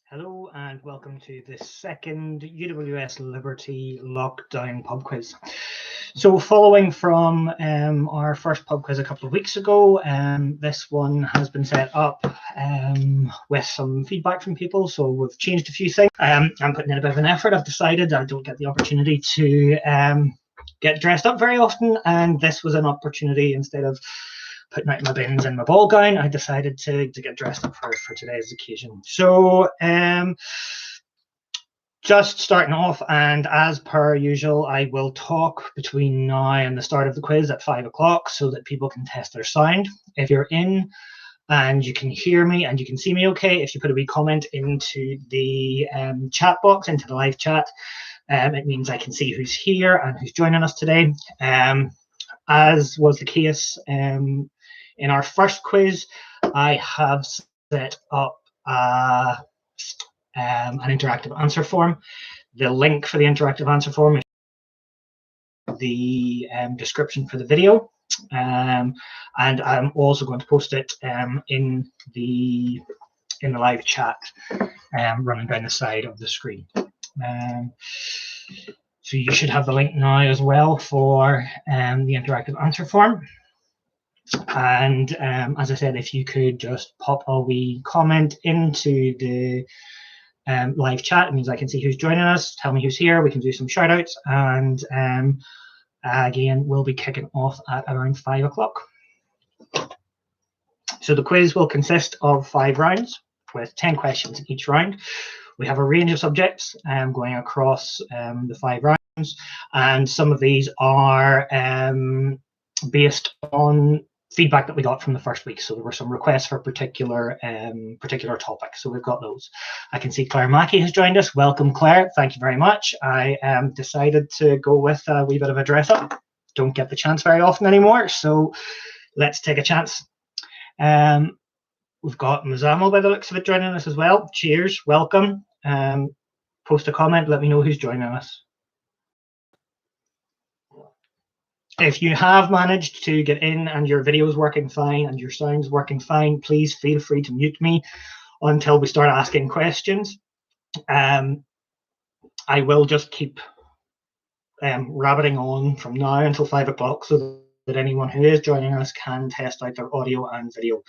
Hello and welcome to the second UWS Liberty Lockdown pub quiz. So following from our first pub quiz a couple of weeks ago, this one has been set up with some feedback from people. So we've changed a few things. I'm putting in a bit of an effort. I've decided I don't get the opportunity to get dressed up very often, and this was an opportunity. Instead of putting out my bins and my ball gown, I decided to get dressed up for today's occasion. So just starting off, and as per usual, I will talk between now and the start of the quiz at 5 o'clock so that people can test their sound. If you're in and you can hear me and you can see me okay, if you put a wee comment into the chat box, into the live chat, it means I can see who's here and who's joining us today. As was the case in our first quiz, I have set up an interactive answer form. The link for the interactive answer form is in the description for the video, and I'm also going to post it in the live chat running down the side of the screen. So you should have the link now as well for the interactive answer form. And as I said, if you could just pop a wee comment into the live chat, it means I can see who's joining us. Tell me who's here. We can do some shout outs. And again, we'll be kicking off at around 5 o'clock. So the quiz will consist of 5 rounds with 10 questions in each round. We have a range of subjects going across the 5 rounds, and some of these are based on feedback that we got from the first week. So there were some requests for particular topics. So we've got those. I can see Claire Mackey has joined us. Welcome, Claire. Thank you very much. I decided to go with a wee bit of a dress up. Don't get the chance very often anymore, so let's take a chance. We've got Mazamo by the looks of it joining us as well. Cheers, welcome. Post a comment, let me know who's joining us. If you have managed to get in and your video is working fine and your sound's working fine, please feel free to mute me until we start asking questions. I will just keep rabbiting on from now until 5 o'clock so that anyone who is joining us can test out their audio and video.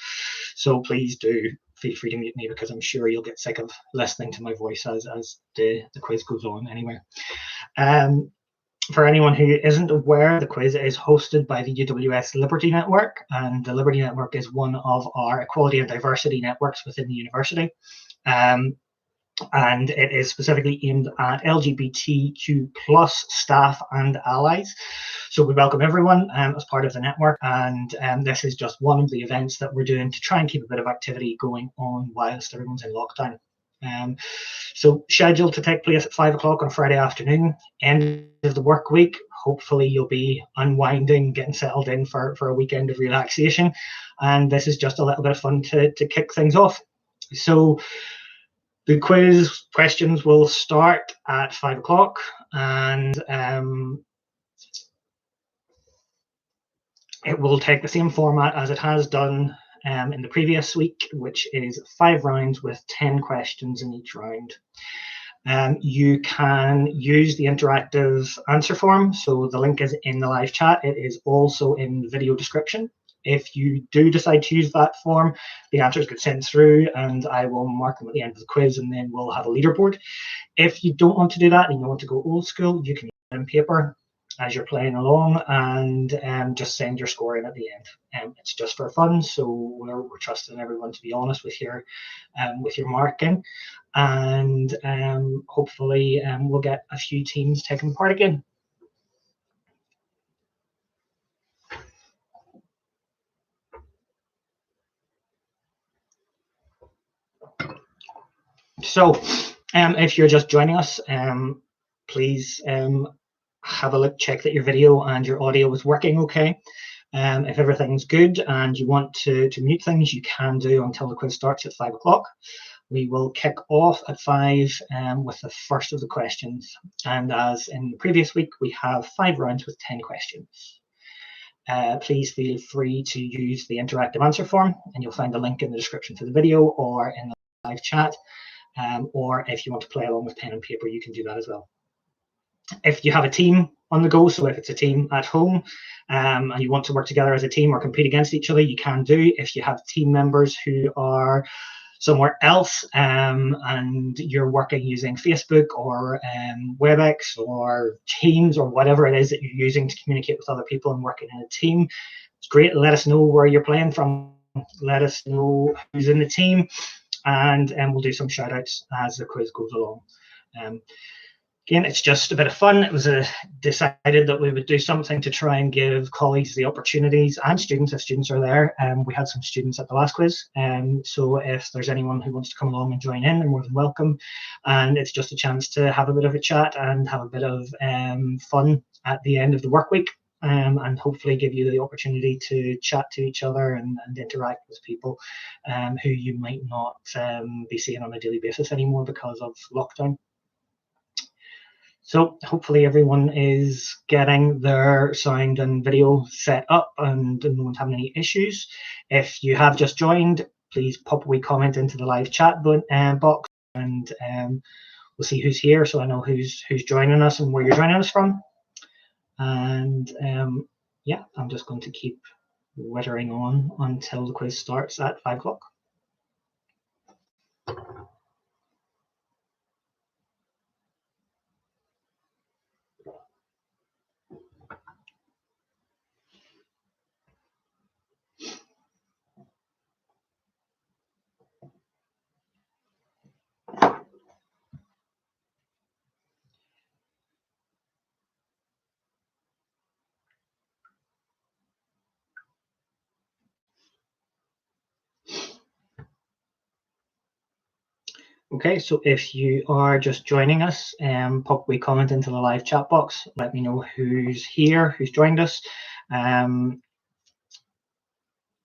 So please do feel free to mute me, because I'm sure you'll get sick of listening to my voice as the quiz goes on anyway. For anyone who isn't aware, the quiz is hosted by the UWS Liberty Network, and the Liberty Network is one of our equality and diversity networks within the university. And it is specifically aimed at LGBTQ plus staff and allies. So we welcome everyone as part of the network, and this is just one of the events that we're doing to try and keep a bit of activity going on whilst everyone's in lockdown. So scheduled to take place at 5 o'clock on a Friday afternoon, end of the work week. Hopefully you'll be unwinding, getting settled in for a weekend of relaxation, and this is just a little bit of fun to kick things off. So the quiz questions will start at 5 o'clock, and it will take the same format as it has done in the previous week, which is 5 rounds with 10 questions in each round. You can use the interactive answer form, so the link is in the live chat. It is also in the video description. If you do decide to use that form, the answers get sent through and I will mark them at the end of the quiz, and then we'll have a leaderboard. If you don't want to do that and you want to go old school, you can use pen and paper as you're playing along, and just send your score in at the end. It's just for fun, so we're trusting everyone to be honest with your marking, and hopefully we'll get a few teams taking part again. So if you're just joining us, please have a look, check that your video and your audio is working okay. If everything's good and you want to mute things, you can do until the quiz starts at 5 o'clock. We will kick off at 5 with the first of the questions. And as in the previous week, we have 5 rounds with 10 questions. Please feel free to use the interactive answer form, and you'll find the link in the description for the video or in the live chat. or if you want to play along with pen and paper, you can do that as well. If you have a team on the go, so if it's a team at home and you want to work together as a team or compete against each other, you can do. If you have team members who are somewhere else and you're working using Facebook or WebEx or Teams or whatever it is that you're using to communicate with other people and working in a team, it's great. Let us know where you're playing from. Let us know who's in the team, and we'll do some shout outs as the quiz goes along. Again, it's just a bit of fun. It was decided that we would do something to try and give colleagues the opportunities, and students, if students are there. We had some students at the last quiz, so if there's anyone who wants to come along and join in, they're more than welcome. And it's just a chance to have a bit of a chat and have a bit of fun at the end of the work week, and hopefully give you the opportunity to chat to each other and interact with people who you might not be seeing on a daily basis anymore because of lockdown. So hopefully everyone is getting their sound and video set up and no one's having any issues. If you have just joined, please pop a wee comment into the live chat box, and we'll see who's here, so I know who's joining us and where you're joining us from. And yeah, I'm just going to keep wittering on until the quiz starts at 5 o'clock. Okay, so if you are just joining us, pop a wee comment into the live chat box. Let me know who's here, who's joined us. I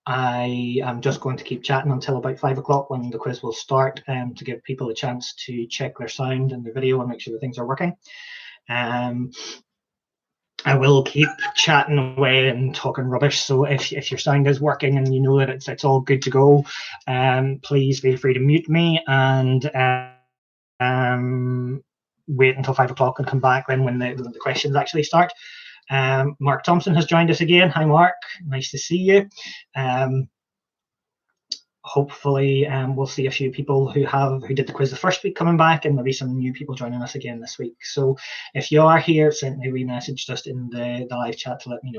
am just going to keep chatting until about 5 o'clock when the quiz will start, to give people a chance to check their sound and their video and make sure that things are working. I will keep chatting away and talking rubbish, so if your sound is working and you know that it's all good to go, please feel free to mute me and wait until 5 o'clock and come back then when the questions actually start. Mark Thompson has joined us again. Hi Mark, nice to see you. Hopefully we'll see a few people who did the quiz the first week coming back, and maybe some new people joining us again this week. So if you are here, send me a wee message just in the live chat to let me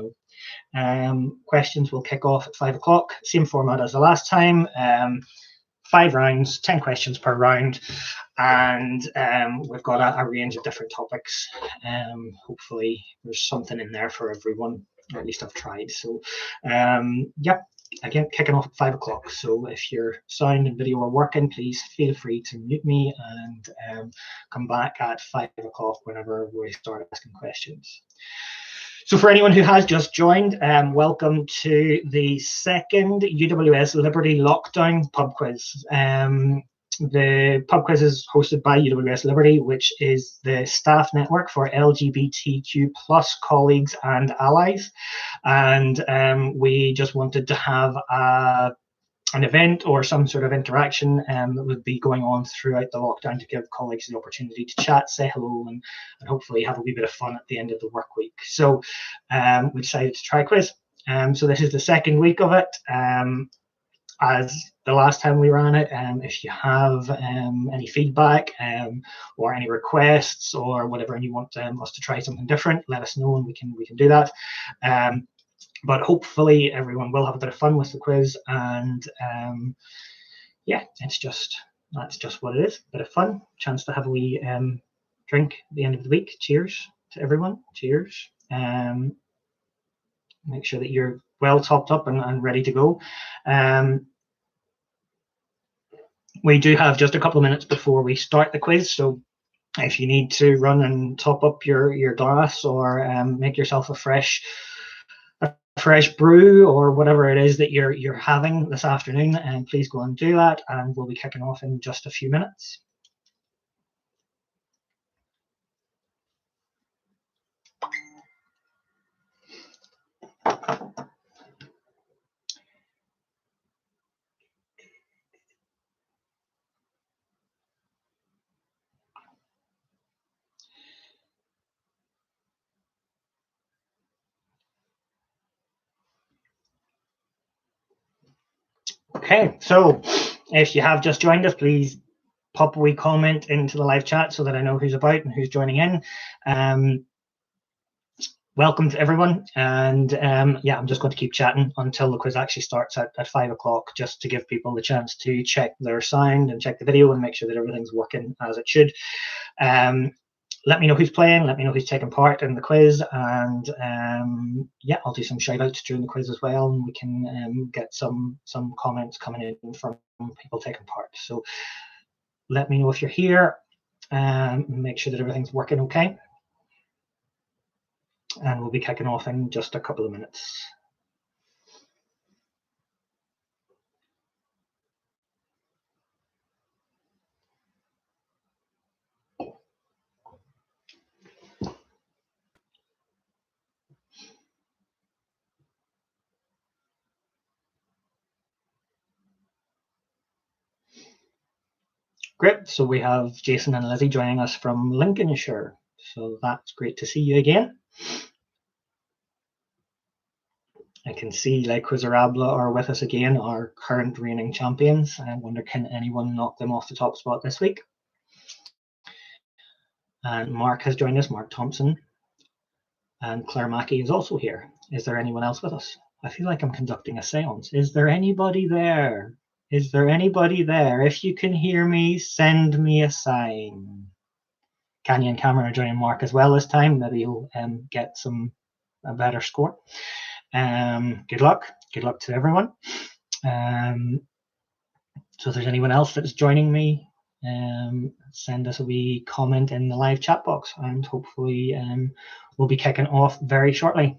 know. Questions will kick off at 5 o'clock, same format as the last time. 5 rounds, 10 questions per round, and we've got a range of different topics. Hopefully there's something in there for everyone, or at least I've tried. So yeah, again, kicking off at 5 o'clock. So if your sound and video are working, please feel free to mute me and come back at 5 o'clock whenever we start asking questions. So for anyone who has just joined, welcome to the second UWS Liberty Lockdown pub quiz. The pub quiz is hosted by UWS Liberty, which is the staff network for LGBTQ plus colleagues and allies. And we just wanted to have an event or some sort of interaction that would be going on throughout the lockdown to give colleagues the opportunity to chat, say hello, and hopefully have a wee bit of fun at the end of the work week. So we decided to try a quiz. So this is the second week of it. As the last time we ran it, if you have any feedback or any requests or whatever, and you want us to try something different, let us know and we can do that. But hopefully everyone will have a bit of fun with the quiz, and yeah, that's just what it is. A bit of fun, chance to have a wee drink at the end of the week. Cheers to everyone. Cheers. Make sure that you're well topped up and ready to go. We do have just a couple of minutes before we start the quiz, so if you need to run and top up your glass or make yourself a fresh brew or whatever it is that you're having this afternoon, and please go and do that, and we'll be kicking off in just a few minutes. Okay, so if you have just joined us, please pop a wee comment into the live chat so that I know who's about and who's joining in. Welcome to everyone, and yeah, I'm just going to keep chatting until the quiz actually starts at 5 o'clock, just to give people the chance to check their sound and check the video and make sure that everything's working as it should. Let me know who's playing, let me know who's taking part in the quiz, and yeah, I'll do some shout outs during the quiz as well, and we can get some comments coming in from people taking part. So let me know if you're here, make sure that everything's working okay, and we'll be kicking off in just a couple of minutes. Great, so we have Jason and Lizzie joining us from Lincolnshire, so that's great to see you again. I can see like Quizarabla are with us again, our current reigning champions. I wonder, can anyone knock them off the top spot this week? And Mark has joined us, Mark Thompson. And Claire Mackey is also here. Is there anyone else with us? I feel like I'm conducting a seance. Is there anybody there? Is there anybody there? If you can hear me, send me a sign. Kanya and Cameron are joining Mark as well this time. Maybe you'll get a better score. Good luck. Good luck to everyone. So if there's anyone else that's joining me, send us a wee comment in the live chat box, and hopefully we'll be kicking off very shortly.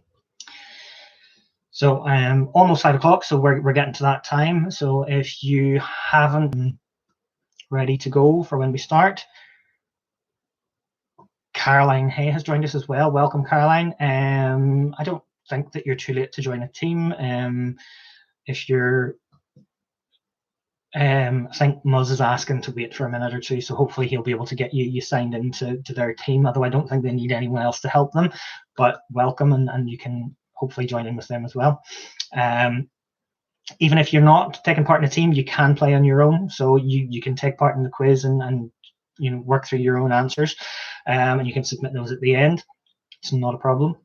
So almost 5 o'clock, so we're getting to that time. So if you haven't been ready to go for when we start, Caroline Hay has joined us as well. Welcome, Caroline. I don't think that you're too late to join a team. If you're I think Muzz is asking to wait for a minute or two, so hopefully he'll be able to get you signed into their team, although I don't think they need anyone else to help them. But welcome, and you can hopefully join in with them as well. Even if you're not taking part in a team, you can play on your own, so you can take part in the quiz and work through your own answers, and you can submit those at the end. It's not a problem.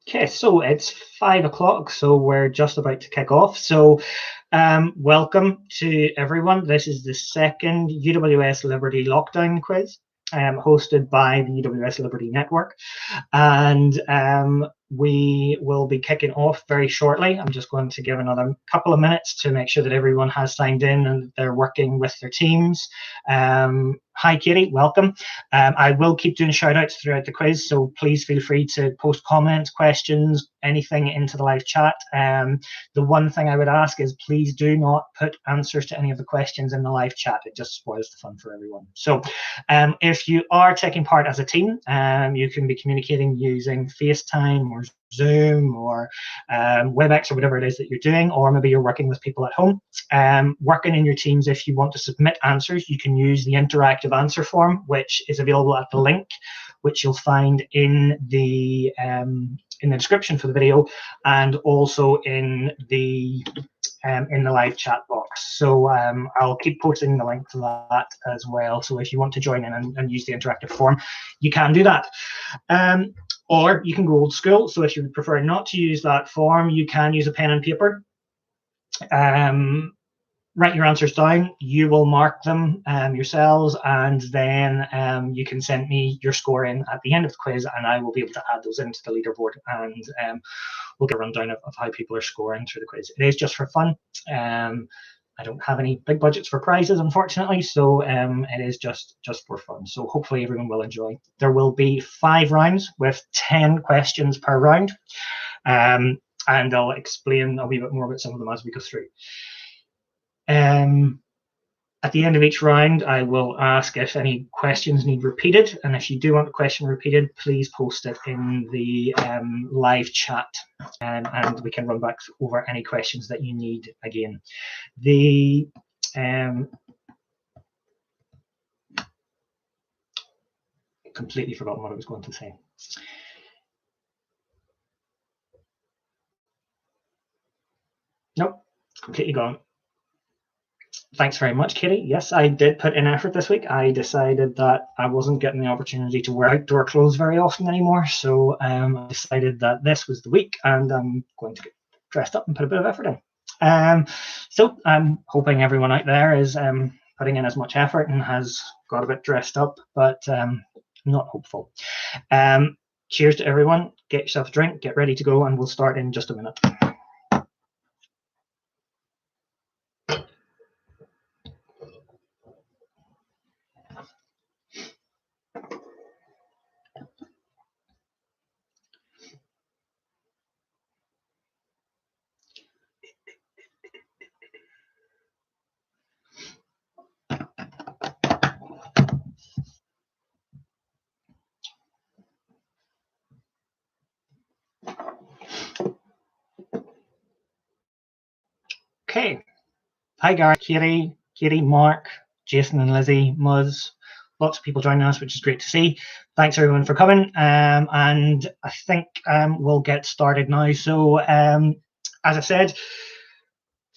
Okay, so it's 5 o'clock, so we're just about to kick off. So welcome to everyone. This is the second UWS Liberty Lockdown quiz, hosted by the UWS Liberty Network. And we will be kicking off very shortly. I'm just going to give another couple of minutes to make sure that everyone has signed in and they're working with their teams. Hi, Katie, welcome. I will keep doing shout outs throughout the quiz, so please feel free to post comments, questions, anything into the live chat. The one thing I would ask is please do not put answers to any of the questions in the live chat. It just spoils the fun for everyone. So if you are taking part as a team, you can be communicating using FaceTime or Zoom or WebEx or whatever it is that you're doing, or maybe you're working with people at home. Working in your teams, if you want to submit answers, you can use the interactive answer form, which is available at the link, which you'll find in the description for the video, and also in the live chat box. So I'll keep posting the link to that as well. So if you want to join in and use the interactive form, you can do that. Or you can go old school. So if you would prefer not to use that form, you can use a pen and paper. Write your answers down. You will mark them yourselves, and then you can send me your score in at the end of the quiz, and I will be able to add those into the leaderboard, and we'll get a rundown of how people are scoring through the quiz. It is just for fun. I don't have any big budgets for prizes, unfortunately, so it is just for fun. So hopefully everyone will enjoy. There will be 5 rounds with 10 questions per round, and I'll explain a wee bit more about some of them as we go through. At the end of each round, I will ask if any questions need repeated, and if you do want a question repeated, please post it in the live chat, and we can run back over any questions that you need again. The completely forgotten what I was going to say. Nope, completely gone. Thanks very much, Katie. Yes, I did put in effort this week. I decided that I wasn't getting the opportunity to wear outdoor clothes very often anymore. So I decided that this was the week and I'm going to get dressed up and put a bit of effort in. So I'm hoping everyone out there is putting in as much effort and has got a bit dressed up, but I'm not hopeful. Cheers to everyone. Get yourself a drink, get ready to go, and we'll start in just a minute. Okay. Hi, Gary, Katie, Mark, Jason, and Lizzie, Muzz. Lots of people joining us, which is great to see. Thanks everyone for coming. And I think we'll get started now. So, as I said,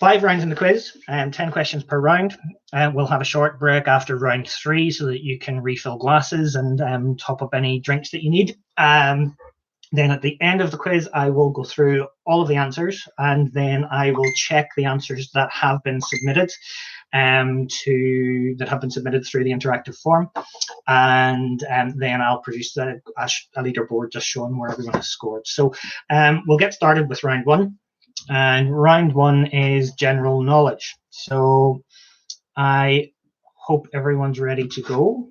5 rounds in the quiz, 10 questions per round. We'll have a short break after round 3 so that you can refill glasses and top up any drinks that you need. Then at the end of the quiz, I will go through all of the answers and then I will check the answers that have been submitted through the interactive form. And then I'll produce a leaderboard just showing where everyone has scored. So we'll get started with round 1. And round 1 is general knowledge. So I hope everyone's ready to go.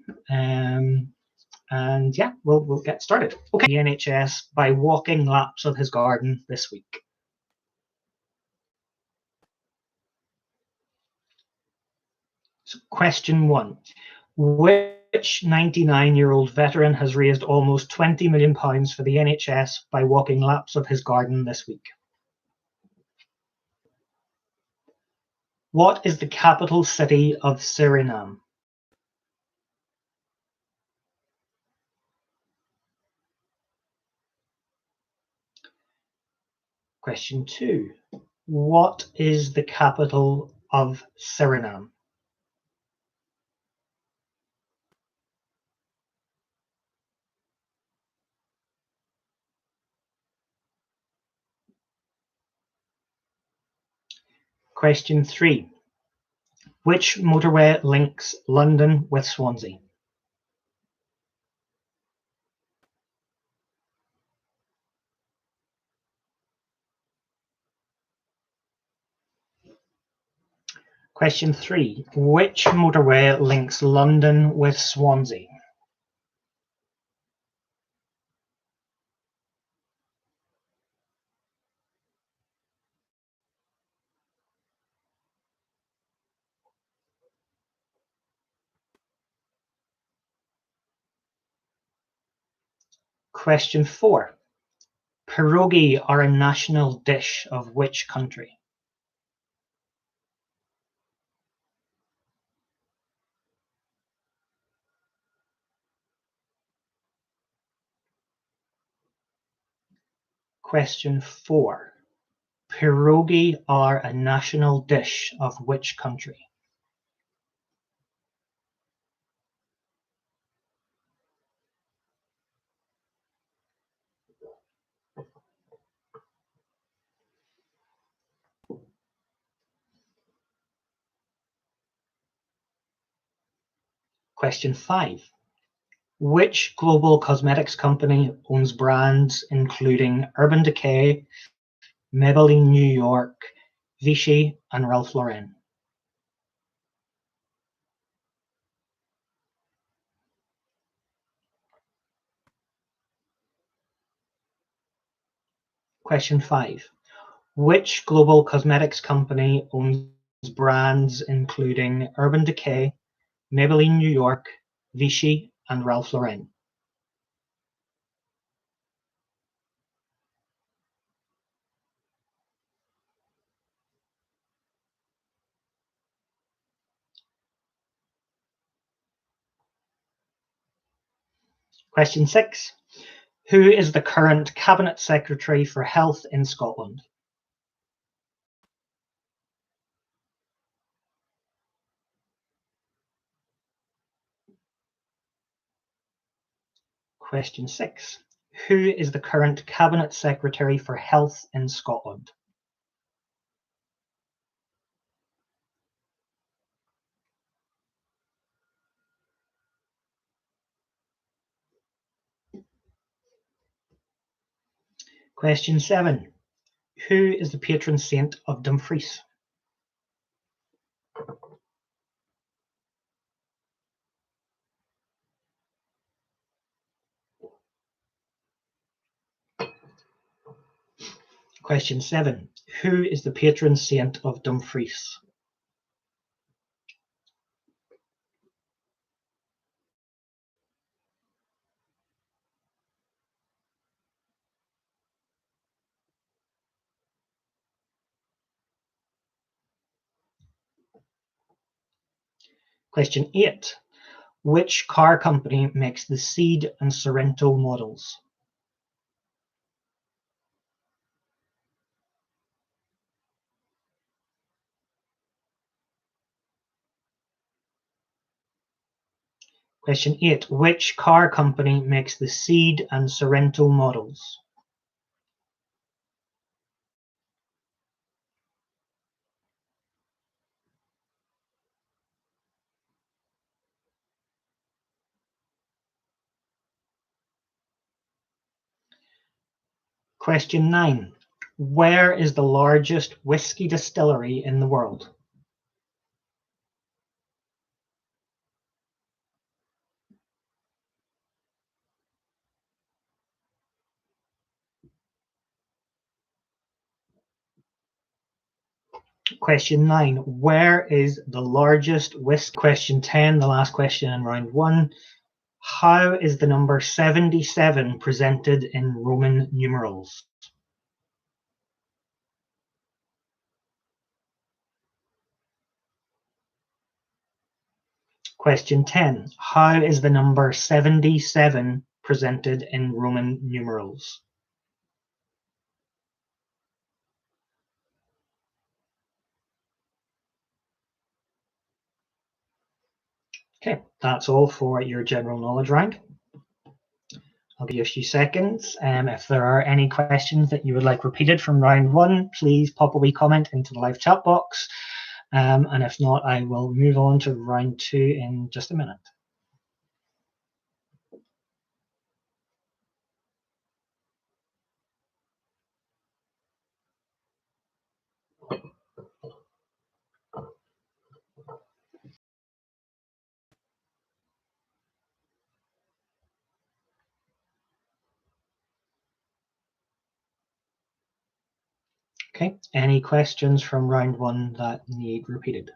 And yeah, we'll get started. Okay, the NHS by walking laps of his garden this week. So question 1. Which 99-year-old veteran has raised almost £20 million for the NHS by walking laps of his garden this week? What is the capital city of Suriname? Question 2. What is the capital of Suriname? Question 3. Which motorway links London with Swansea? Question 3. Which motorway links London with Swansea? Question 4. Pierogi are a national dish of which country? Question 4. Pierogi are a national dish of which country? Question 5. Which global cosmetics company owns brands including Urban Decay, Maybelline New York, Vichy, and Ralph Lauren? Question 5. Which global cosmetics company owns brands including Urban Decay, Maybelline New York, Vichy, and Ralph Lauren? Question 6. Who is the current Cabinet Secretary for Health in Scotland? Question 6. Who is the current Cabinet Secretary for Health in Scotland? Question 7. Who is the patron saint of Dumfries? Question 7. Who is the patron saint of Dumfries? Question 8. Which car company makes the Ceed and Sorrento models? Question 8. Which car company makes the Ceed and Sorrento models? Question 9. Where is the largest whiskey distillery in the world? Question 9. Where is the largest whiskey? Question 10, the last question in round 1. How is the number 77 presented in Roman numerals? Question 10. How is the number 77 presented in Roman numerals? Okay, that's all for your general knowledge round. I'll give you a few seconds. If there are any questions that you would like repeated from round 1, please pop a wee comment into the live chat box. And if not, I will move on to round 2 in just a minute. Okay, any questions from round 1 that need repeated?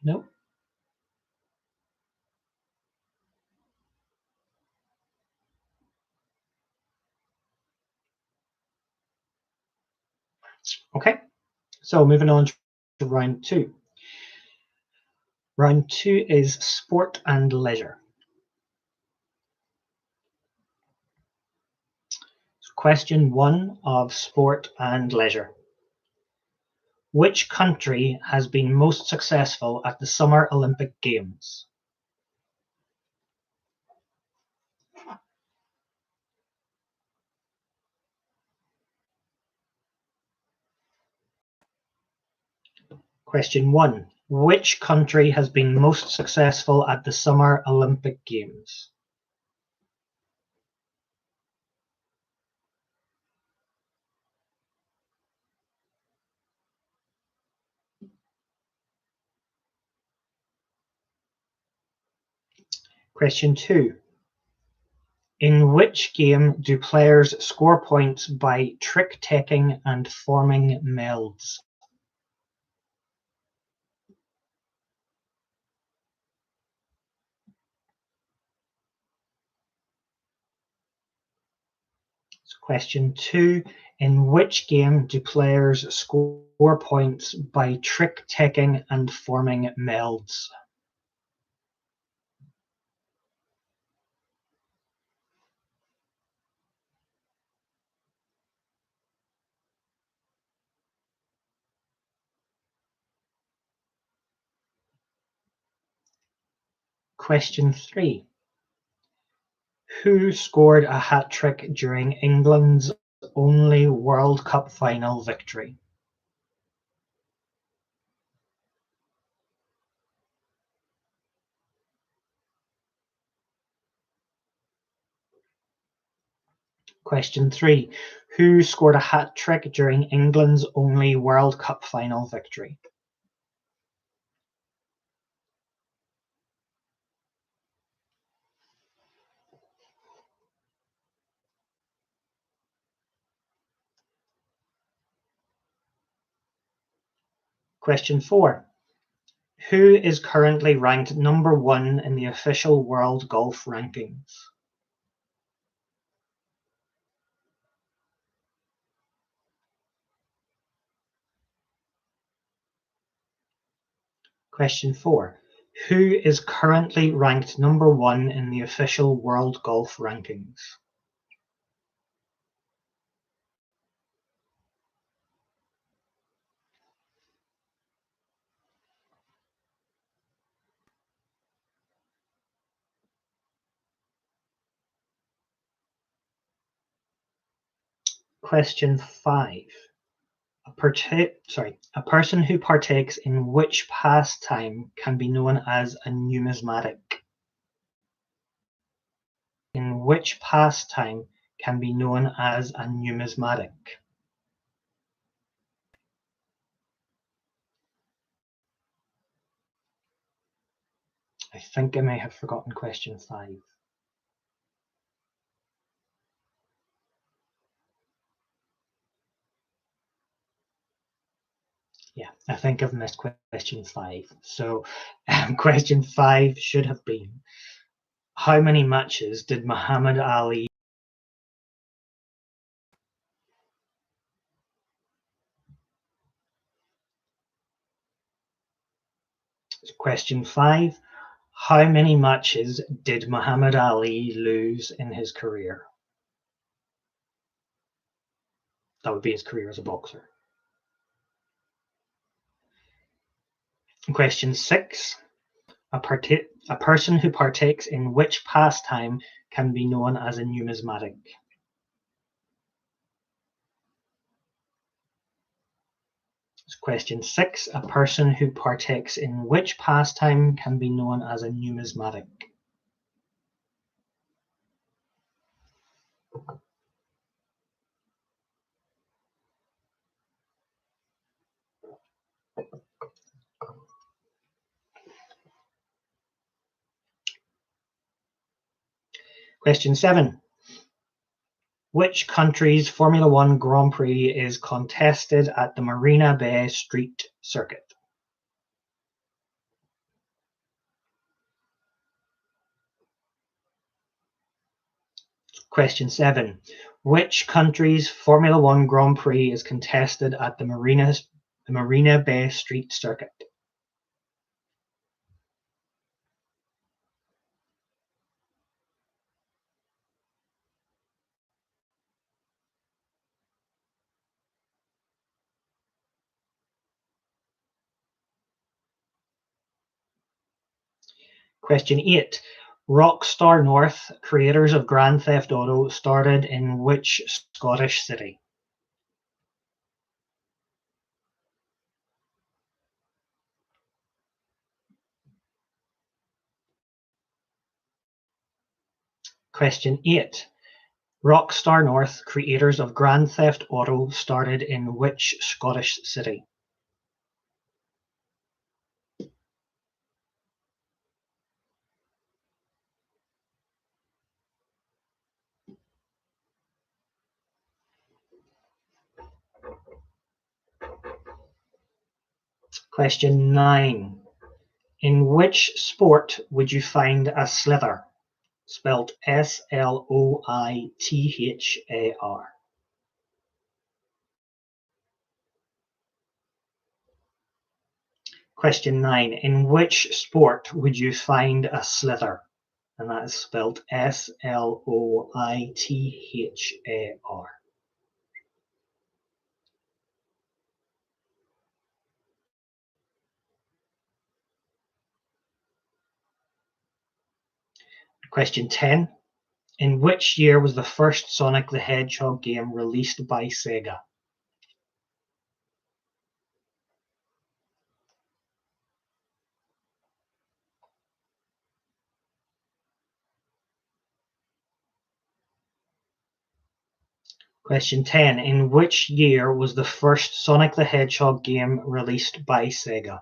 No? Okay, so moving on to round 2. Round 2 is sport and leisure. Question 1 of sport and leisure. Which country has been most successful at the Summer Olympic Games? Question 1. Which country has been most successful at the Summer Olympic Games? Question 2. In which game do players score points by trick-taking and forming melds? Question 2. In which game do players score points by trick-taking and forming melds? Question 3. Who scored a hat-trick during England's only World Cup final victory? Question 3. Who scored a hat-trick during England's only World Cup final victory? Question 4. Who is currently ranked number 1 in the official world golf rankings? Question 4. Who is currently ranked number 1 in the official world golf rankings? Question 5. A person who partakes in which pastime can be known as a numismatic? In which pastime can be known as a numismatic? I think I may have forgotten question 5. Yeah, I think I've missed question 5. So question 5 should have been, how many matches did Muhammad Ali? Question 5. How many matches did Muhammad Ali lose in his career? That would be his career as a boxer. Question 6. A person who partakes in which pastime can be known as a numismatic? Question 6. A person who partakes in which pastime can be known as a numismatic? Question 7. Which country's Formula One Grand Prix is contested at the Marina Bay Street Circuit? Question 7. Which country's Formula One Grand Prix is contested at the Marina Bay Street Circuit? Question 8. Rockstar North, creators of Grand Theft Auto, started in which Scottish city? Question 8. Rockstar North, creators of Grand Theft Auto, started in which Scottish city? Question 9. In which sport would you find a slither? Spelt Sloithar. Question 9. In which sport would you find a slither? And that is spelt Sloithar. Question 10. In which year was the first Sonic the Hedgehog game released by Sega? Question 10. In which year was the first Sonic the Hedgehog game released by Sega?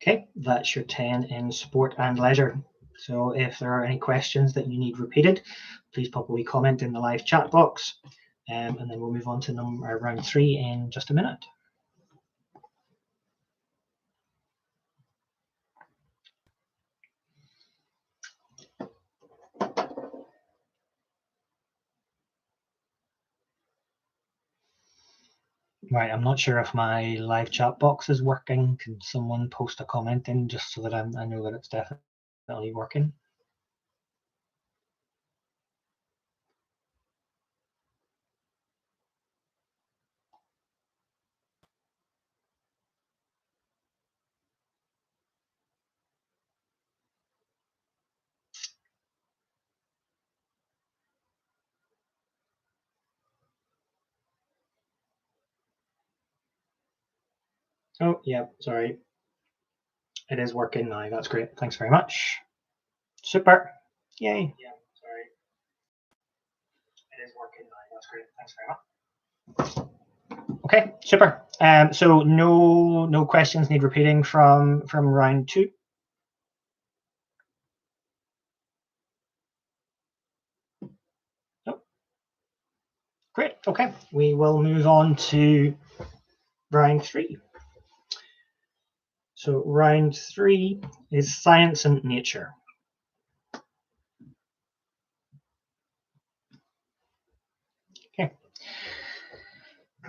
Okay, that's your 10 in sport and leisure. So if there are any questions that you need repeated, please pop a wee comment in the live chat box, and then we'll move on to round 3 in just a minute. Right, I'm not sure if my live chat box is working. Can someone post a comment in just so that I know that it's definitely working? Oh, yeah, sorry. It is working now. That's great. Thanks very much. Super. Yay. Yeah, sorry. It is working now. That's great. Thanks very much. Okay, super. So no questions need repeating from round 2. Nope. Great. Okay, we will move on to round 3. So round 3 is science and nature. Okay.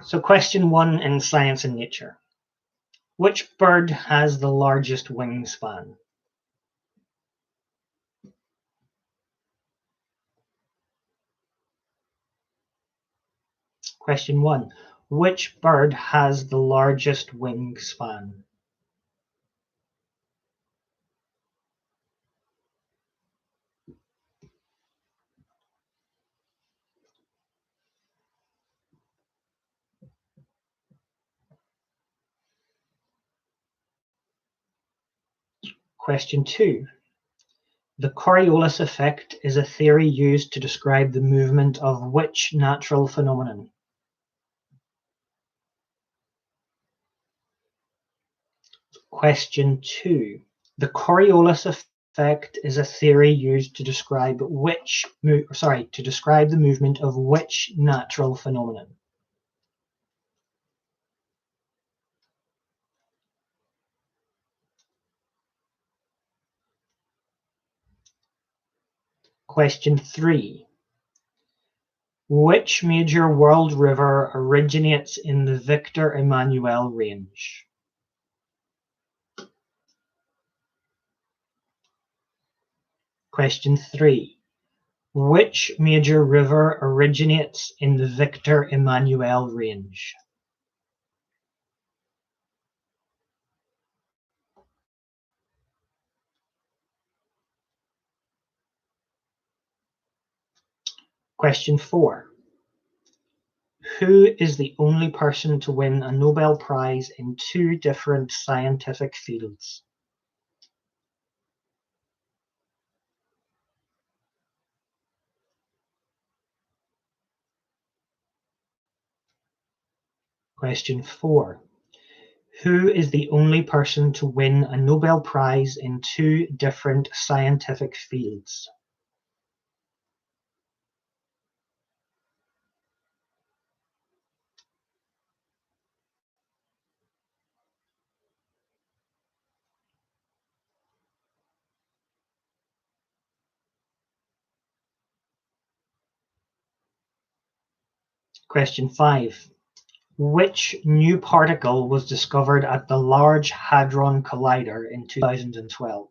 So question 1 in science and nature. Which bird has the largest wingspan? Question 1. Which bird has the largest wingspan? Question 2. The Coriolis effect is a theory used to describe the movement of which natural phenomenon? Question 2. The Coriolis effect is a theory used to describe the movement of which natural phenomenon? Question 3. Which major world river originates in the Victor Emmanuel Range? Question 3. Which major river originates in the Victor Emmanuel Range? Question 4. Who is the only person to win a Nobel Prize in 2 different scientific fields? Question 4. Who is the only person to win a Nobel Prize in 2 different scientific fields? Question 5. Which new particle was discovered at the Large Hadron Collider in 2012?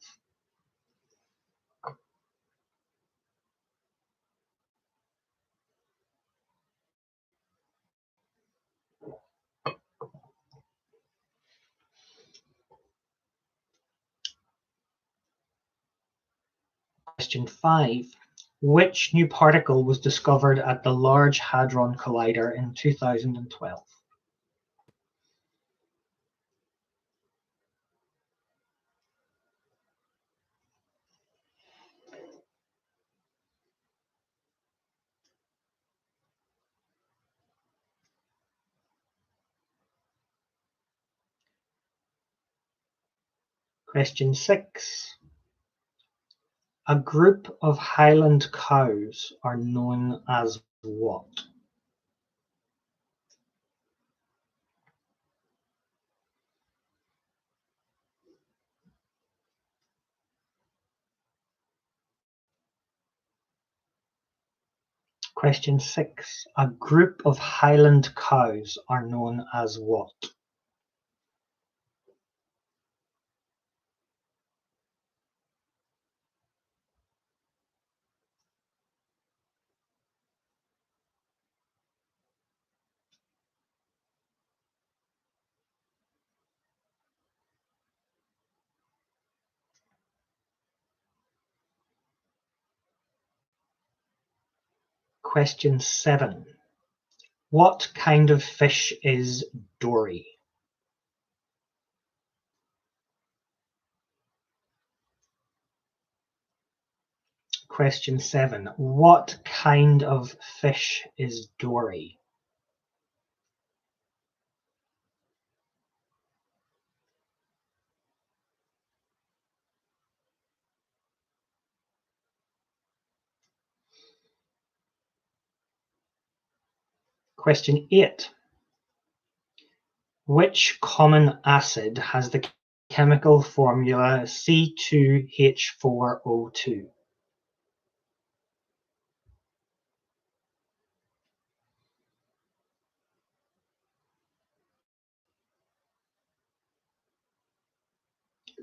Question 5. Which new particle was discovered at the Large Hadron Collider in 2012? Question 6. A group of Highland cows are known as what? Question 6. A group of Highland cows are known as what? Question 7. What kind of fish is dory? Question 7. What kind of fish is dory? Question 8. Which common acid has the chemical formula C2H4O2?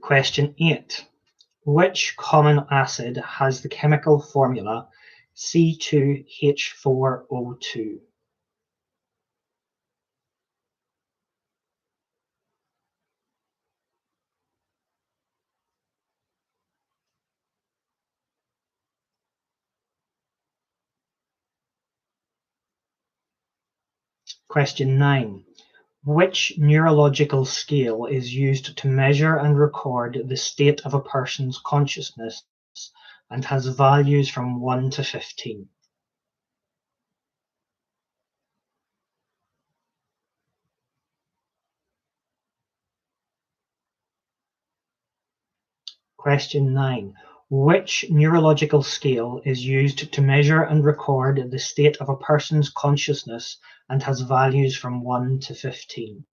Question 8. Which common acid has the chemical formula C2H4O2? Question 9. Which neurological scale is used to measure and record the state of a person's consciousness and has values from 1 to 15? Question 9. Which neurological scale is used to measure and record the state of a person's consciousness and has values from 1 to 15?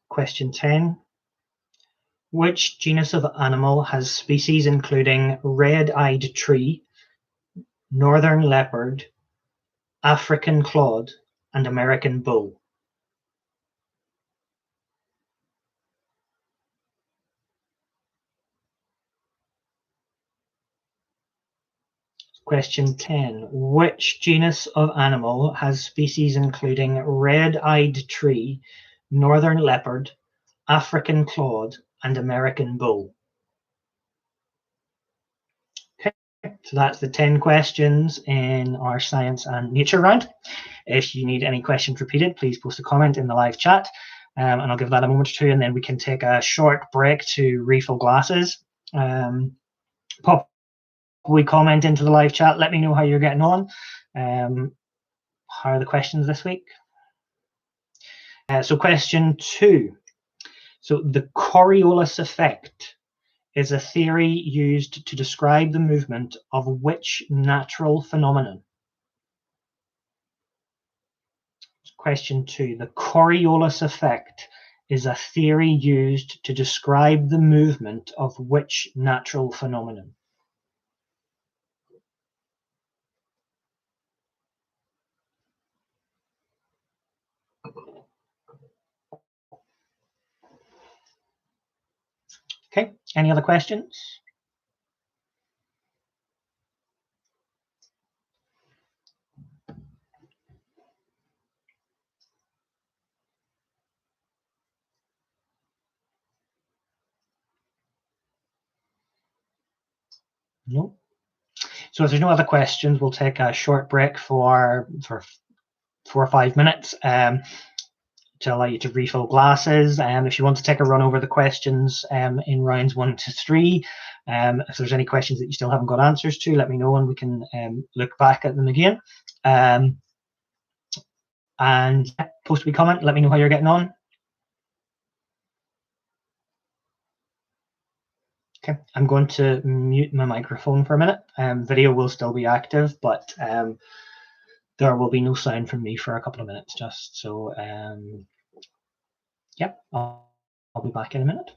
Question 10. Which genus of animal has species including red-eyed tree, northern leopard, African clod, and American bull? Question 10. Which genus of animal has species including red-eyed tree, northern leopard, African clod, and American bull? Okay, so that's the 10 questions in our science and nature round. If you need any questions repeated, please post a comment in the live chat, and I'll give that a moment or two, and then we can take a short break to refill glasses. Pop we comment into the live chat. Let me know how you're getting on. How are the questions this week? So question 2. So the Coriolis effect is a theory used to describe the movement of which natural phenomenon? Question 2. The Coriolis effect is a theory used to describe the movement of which natural phenomenon? Okay, any other questions? No. So if there's no other questions, we'll take a short break for 4 or 5 minutes to allow you to refill glasses. If you want to take a run over the questions in rounds 1 to 3, if there's any questions that you still haven't got answers to, let me know and we can look back at them again. And post a wee comment, let me know how you're getting on. Okay, I'm going to mute my microphone for a minute. Video will still be active, but there will be no sound from me for a couple of minutes just. So, yep, I'll be back in a minute.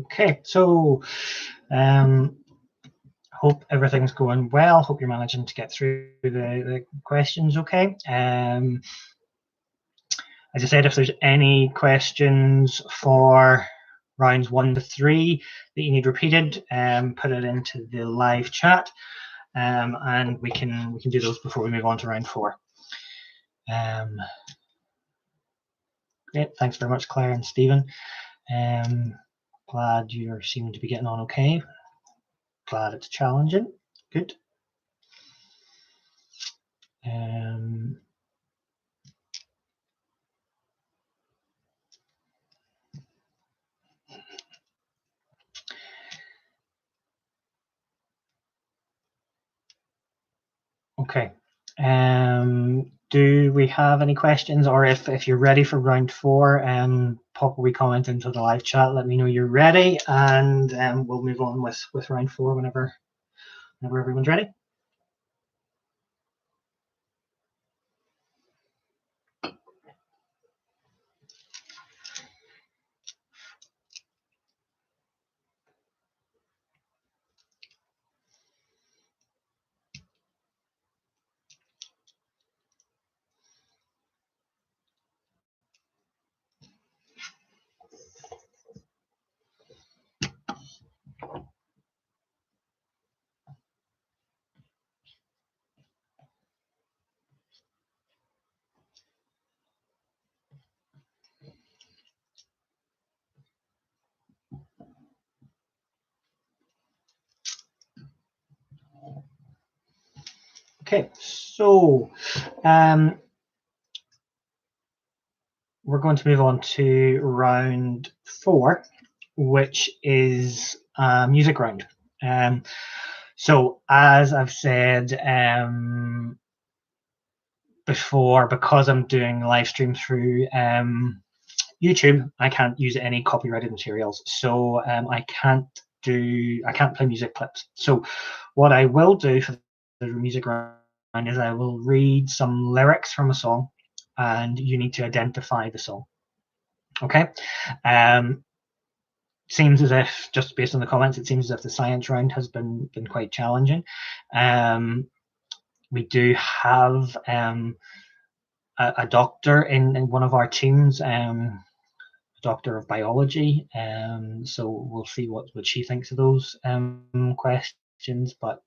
Okay, so hope everything's going well. Hope you're managing to get through the questions okay. As I said, if there's any questions for rounds 1 to 3 that you need repeated, put it into the live chat, and we can do those before we move on to round 4. Great, thanks very much, Claire and Stephen. Glad you seem to be getting on okay. Glad it's challenging. Good. Okay. Do we have any questions, or if you're ready for round 4, pop a wee comment into the live chat. Let me know you're ready, and we'll move on with round 4 whenever everyone's ready. Okay, so um, we're going to move on to round 4, which is music round. So as I've said before, because I'm doing live stream through YouTube, I can't use any copyrighted materials, so I can't play music clips. So what I will do for the music round is I will read some lyrics from a song, and you need to identify the song. Okay. Um, Seems as if, just based on the comments, it seems as if the science round has been quite challenging. We do have a doctor in one of our teams, doctor of biology. So we'll see what she thinks of those questions. But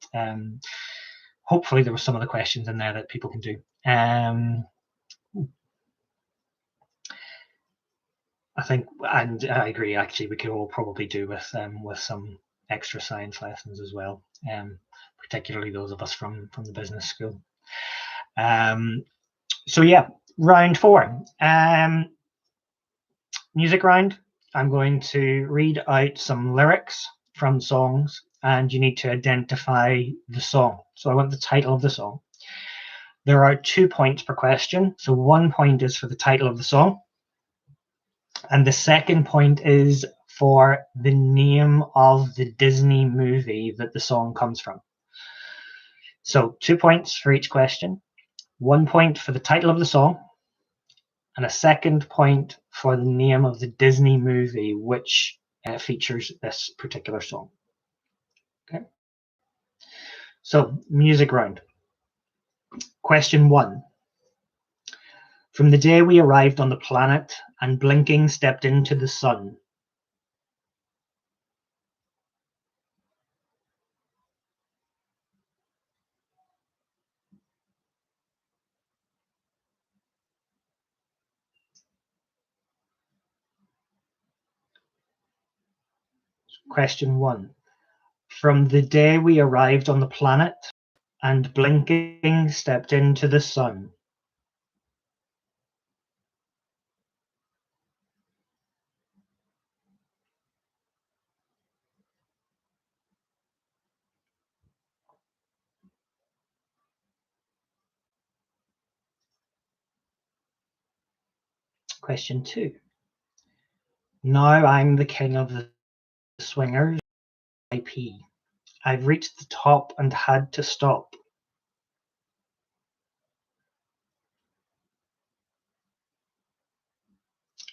hopefully there were some of the questions in there that people can do. I think, and I agree. Actually, we could all probably do with some extra science lessons as well, particularly those of us from the business school. So yeah, round 4, music round. I'm going to read out some lyrics from songs, and you need to identify the song. So I want the title of the song. There are 2 points per question. So 1 point is for the title of the song, and the second point is for the name of the Disney movie that the song comes from. So 2 points for each question, 1 point for the title of the song, and a second point for the name of the Disney movie which features this particular song. Okay. So, music round. Question 1. From the day we arrived on the planet and blinking stepped into the sun. Question 1. From the day we arrived on the planet and blinking stepped into the sun. Question 2. Now I'm the king of the swingers IP. I've reached the top and had to stop.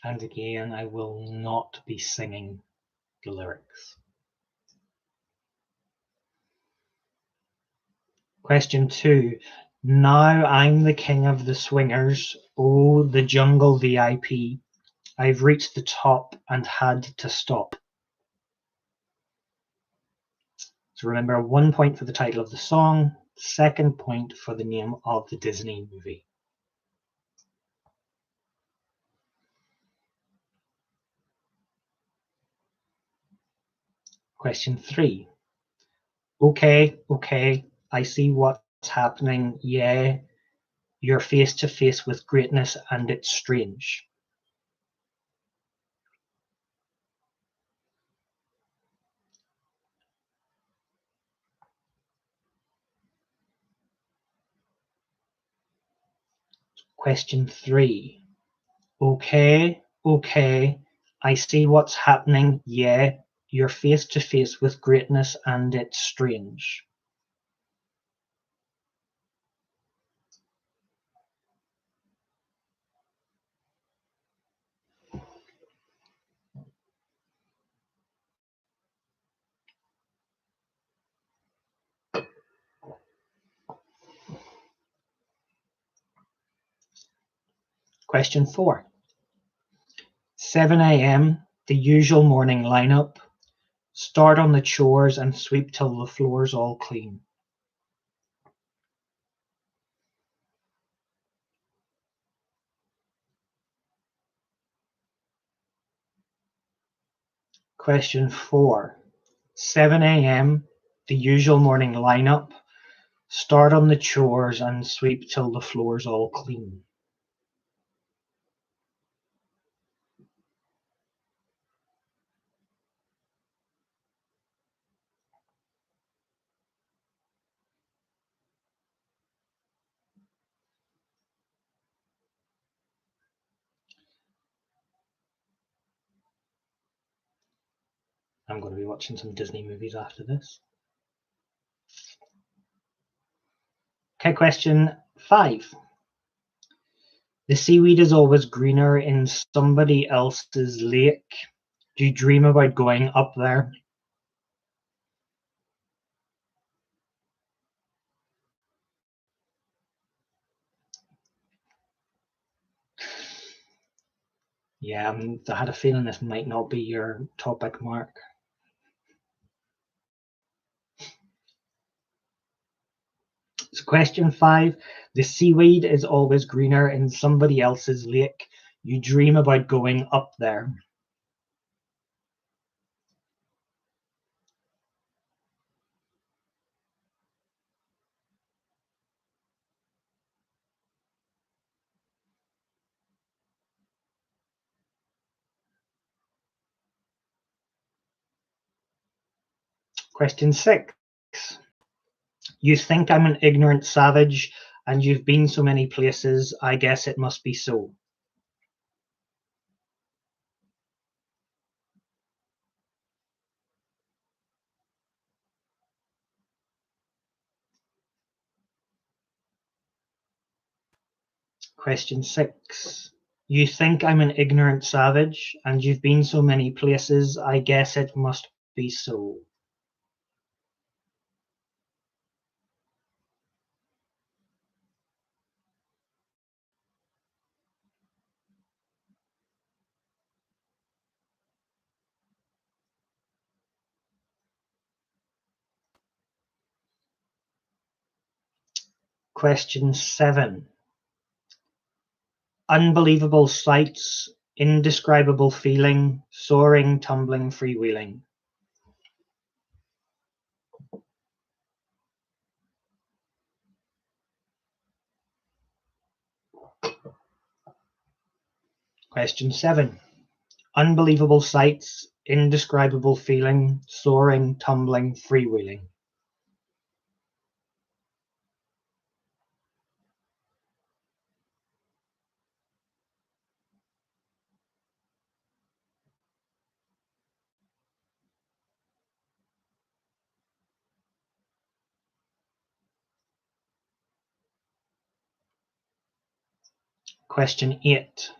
And again, I will not be singing the lyrics. Question 2. Now I'm the king of the swingers. Oh, the jungle VIP. I've reached the top and had to stop. So remember, 1 point for the title of the song, second point for the name of the Disney movie. Question 3. Okay, I see what's happening. Yeah, you're face to face with greatness and it's strange. Question 3. Okay, I see what's happening. Yeah, you're face to face with greatness and it's strange. Question 4. 7 a.m., the usual morning lineup. Start on the chores and sweep till the floor's all clean. Question 4. 7 a.m., the usual morning lineup. Start on the chores and sweep till the floor's all clean. I'm going to be watching some Disney movies after this. Okay, question 5. The seaweed is always greener in somebody else's lake. Do you dream about going up there? Yeah, I had a feeling this might not be your topic, Mark. So question 5. The seaweed is always greener in somebody else's lake. You dream about going up there. Question 6. You think I'm an ignorant savage, and you've been so many places, I guess it must be so. Question 6. You think I'm an ignorant savage, and you've been so many places, I guess it must be so. Question 7. Unbelievable sights, indescribable feeling, soaring, tumbling, freewheeling. Question 7. Unbelievable sights, indescribable feeling, soaring, tumbling, freewheeling. Question 8.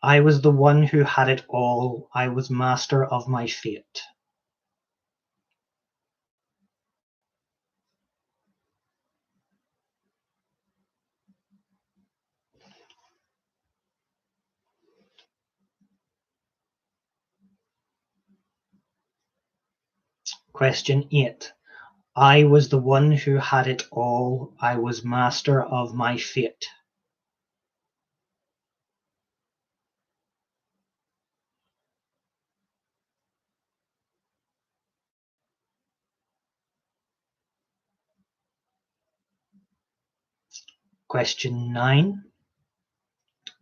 I was the one who had it all. I was master of my fate. Question 8. I was the one who had it all. I was master of my fate. Question 9.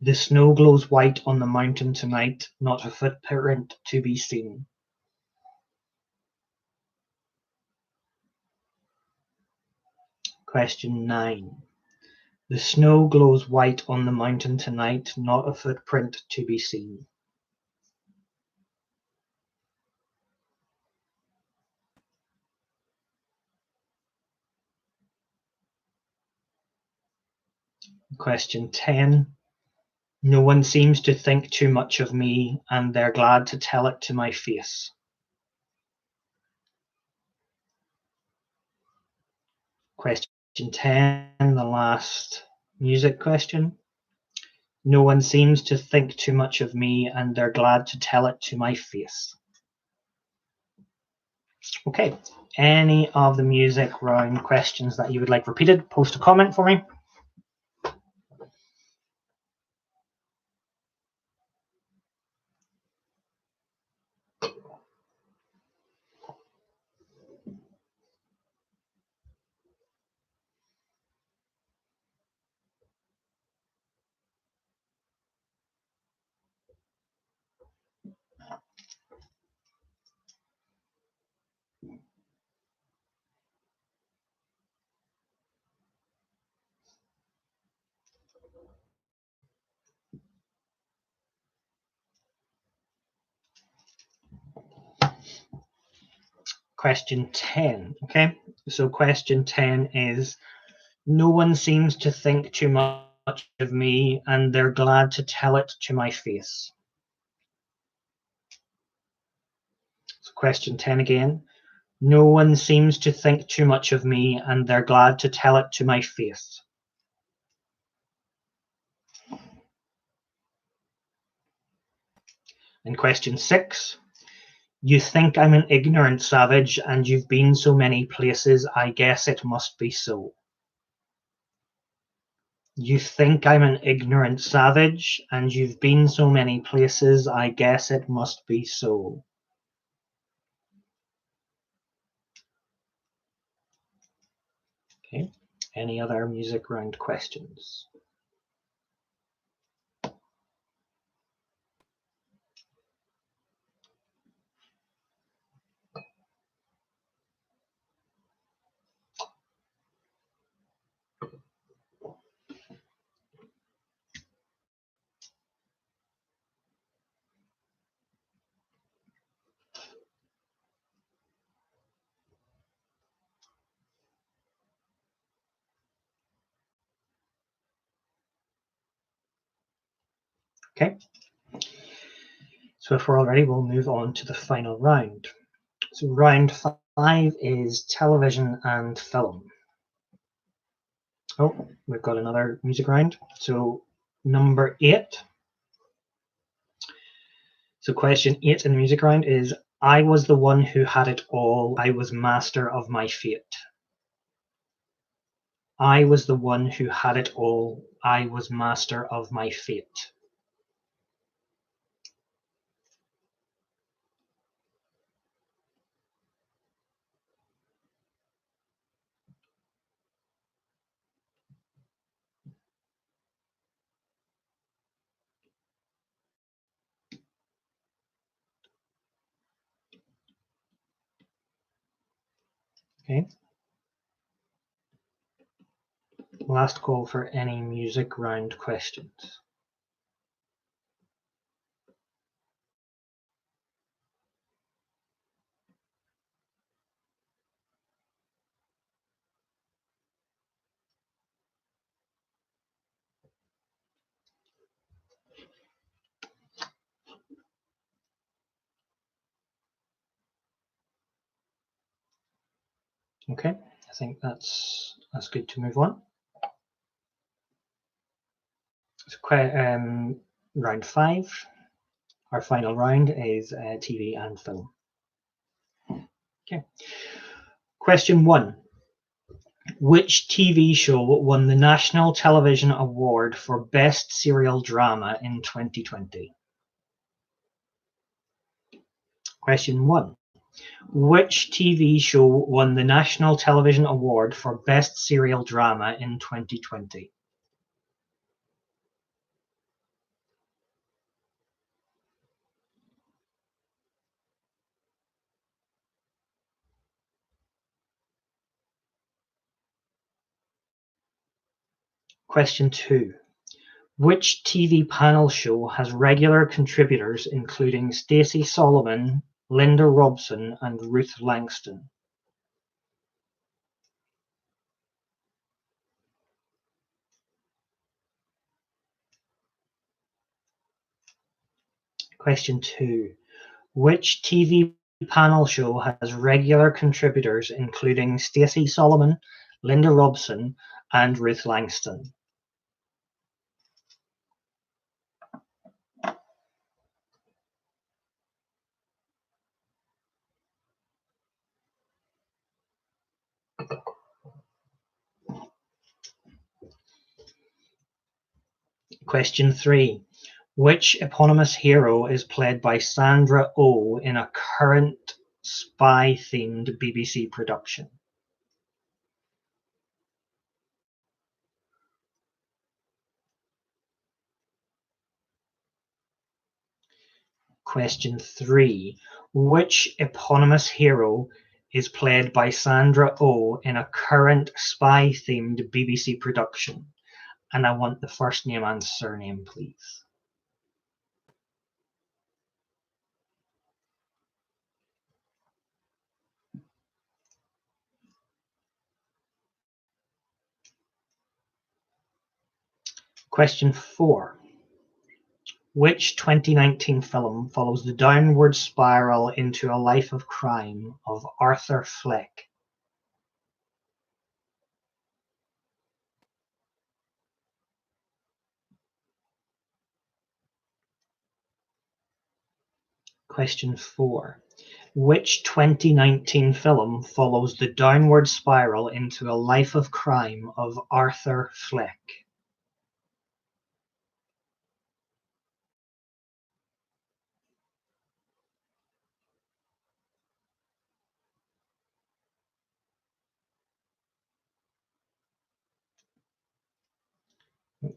The snow glows white on the mountain tonight, not a footprint to be seen. Question 9. The snow glows white on the mountain tonight, not a footprint to be seen. Question 10. No one seems to think too much of me, and they're glad to tell it to my face. Question 10, the last music question. No one seems to think too much of me, and they're glad to tell it to my face. Okay, any of the music round questions that you would like repeated, post a comment for me. question 10. Okay, so question 10 is, no one seems to think too much of me and they're glad to tell it to my face. So question 10 again. No one seems to think too much of me and they're glad to tell it to my face. And question 6. You think I'm an ignorant savage and you've been so many places, I guess it must be so. You think I'm an ignorant savage and you've been so many places, I guess it must be so. Okay. Any other music round questions? Okay. So if we're all ready, we'll move on to the final round. So round 5 is television and film. Oh, we've got another music round. So number 8. So question 8 in the music round is, I was the one who had it all. I was master of my fate. I was the one who had it all. I was master of my fate. Okay. Last call for any music round questions. Okay, I think that's good to move on. So round 5. Our final round is TV and film. Okay. Question 1. Which TV show won the National Television Award for Best Serial Drama in 2020? Question 1. Which TV show won the National Television Award for Best Serial Drama in 2020? Question 2. Which TV panel show has regular contributors including Stacey Solomon, Linda Robson, and Ruth Langston? Question 2. Which TV panel show has regular contributors including Stacey Solomon, Linda Robson, and Ruth Langston? Question 3. Which eponymous hero is played by Sandra Oh in a current spy-themed BBC production? Question 3. Which eponymous hero is played by Sandra Oh in a current spy-themed BBC production? And I want the first name and surname, please. Question 4. Which 2019 film follows the downward spiral into a life of crime of Arthur Fleck? Question 4. Which 2019 film follows the downward spiral into a life of crime of Arthur Fleck?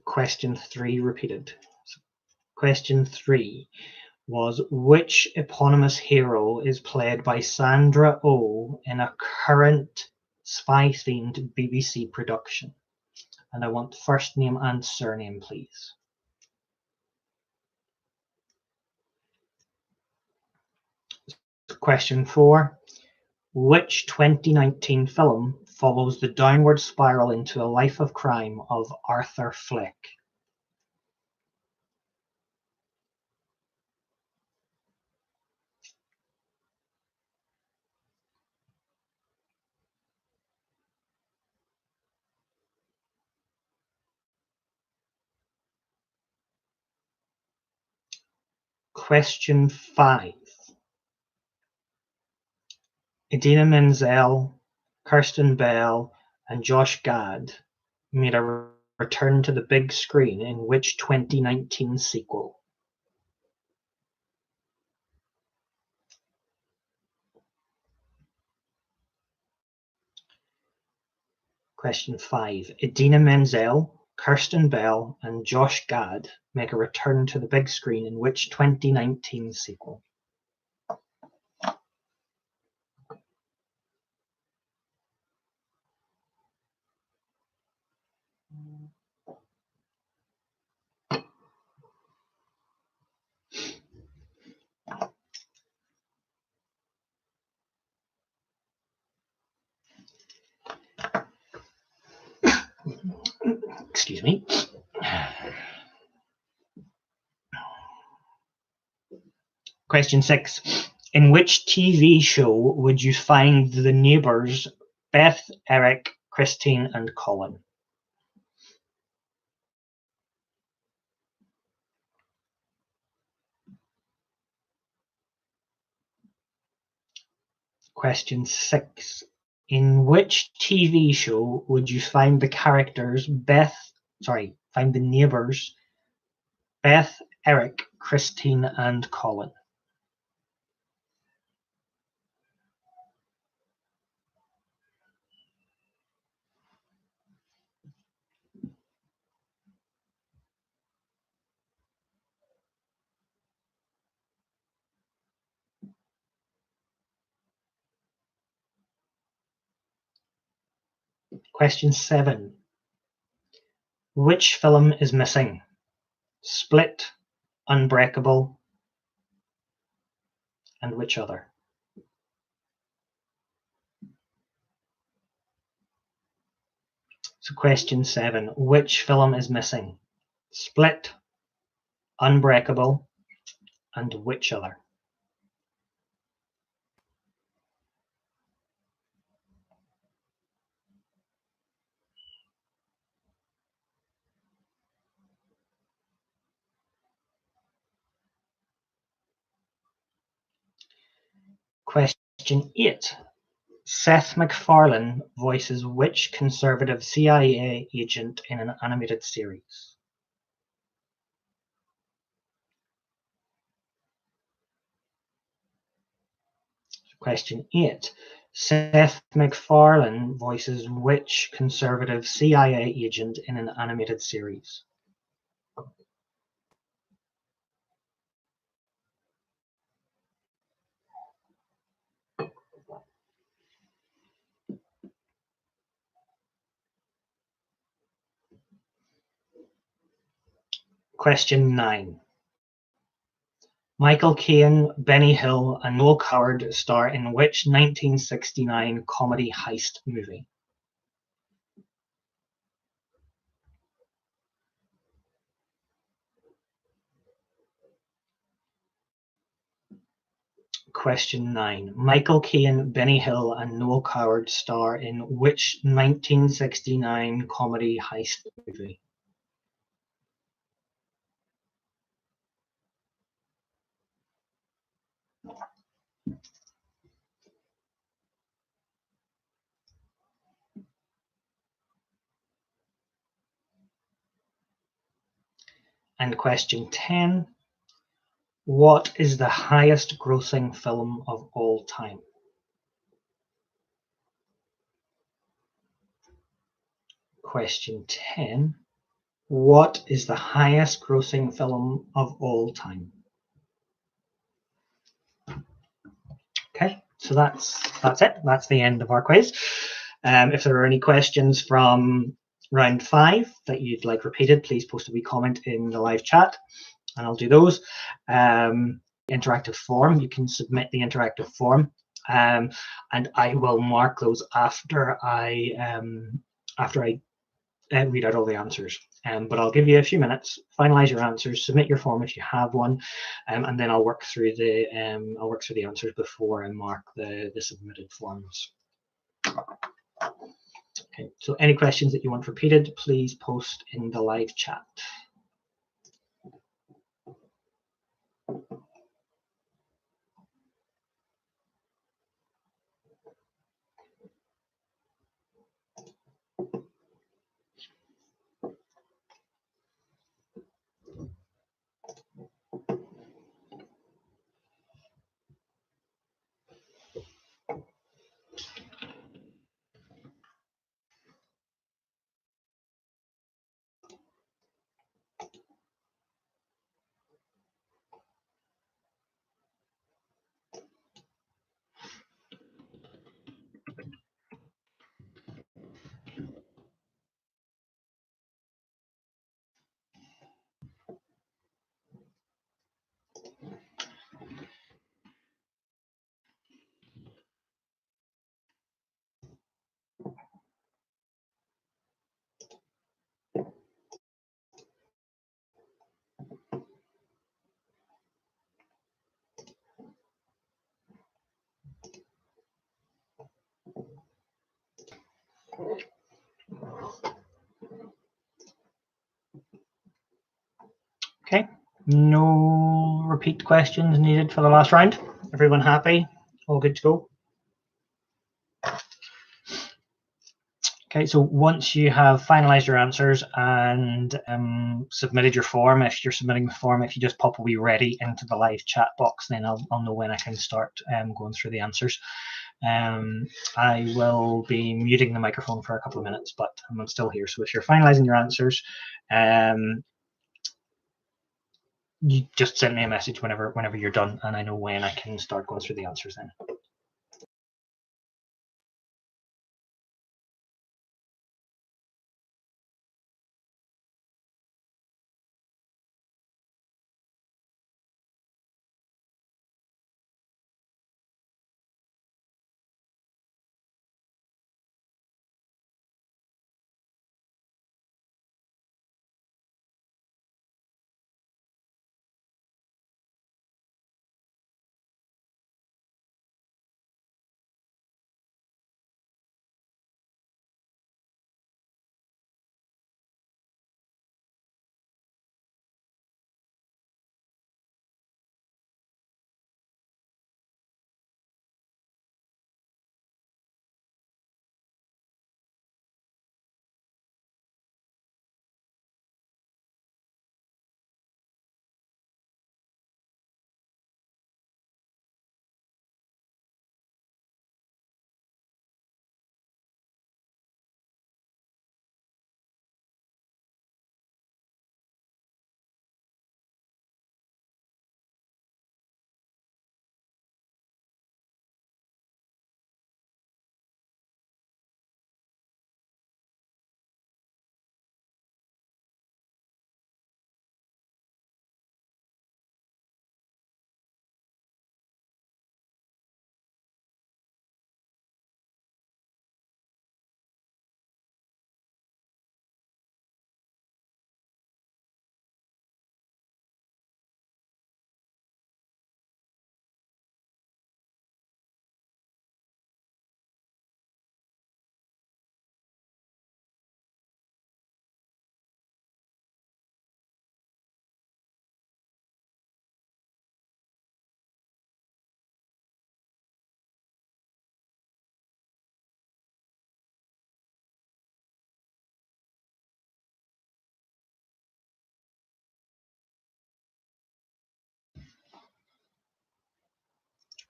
Question 3 repeated. Question 3 was which eponymous hero is played by Sandra Oh in a current spy-themed BBC production? And I want first name and surname, please. Question 4. Which 2019 film follows the downward spiral into a life of crime of Arthur Fleck? Question 5. Idina Menzel, Kirsten Bell, and Josh Gad made a return to the big screen in which 2019 sequel? Question 5. Idina Menzel, Kirsten Bell, and Josh Gad make a return to the big screen in which 2019 sequel? Excuse me. Question 6. In which TV show would you find the neighbours Beth, Eric, Christine, and Colin? Question 6. In which TV show would you find the characters find the neighbours Beth, Eric, Christine, and Colin? Question 7. Which film is missing? Split, Unbreakable, and which other? So question 7. Which film is missing? Split, Unbreakable, and which other? Question 8. Seth MacFarlane voices which conservative CIA agent in an animated series? Question 8. Seth MacFarlane voices which conservative CIA agent in an animated series? Question 9. Michael Caine, Benny Hill, and Noel Coward star in which 1969 comedy heist movie? Question 9. Michael Caine, Benny Hill, and Noel Coward star in which 1969 comedy heist movie? And question 10. What is the highest grossing film of all time? Question 10. What is the highest grossing film of all time? Okay, so that's it. That's the end of our quiz. If there are any questions from round 5 that you'd like repeated, please post a wee comment in the live chat and I'll do those. Interactive form, you can submit the interactive form, and I will mark those after I read out all the answers. But I'll give you a few minutes, finalize your answers, submit your form if you have one, and then I'll work through the answers before I mark the submitted forms. Okay, so any questions that you want repeated, please post in the live chat. Okay, no repeat questions needed for the last round. Everyone happy? All good to go? Okay, so once you have finalized your answers and submitted your form, if you're submitting the form, if you just pop a wee ready into the live chat box, then I'll know when I can start going through the answers. I will be muting the microphone for a couple of minutes, but I'm still here. So if you're finalizing your answers, you just send me a message whenever you're done, and I know when I can start going through the answers then.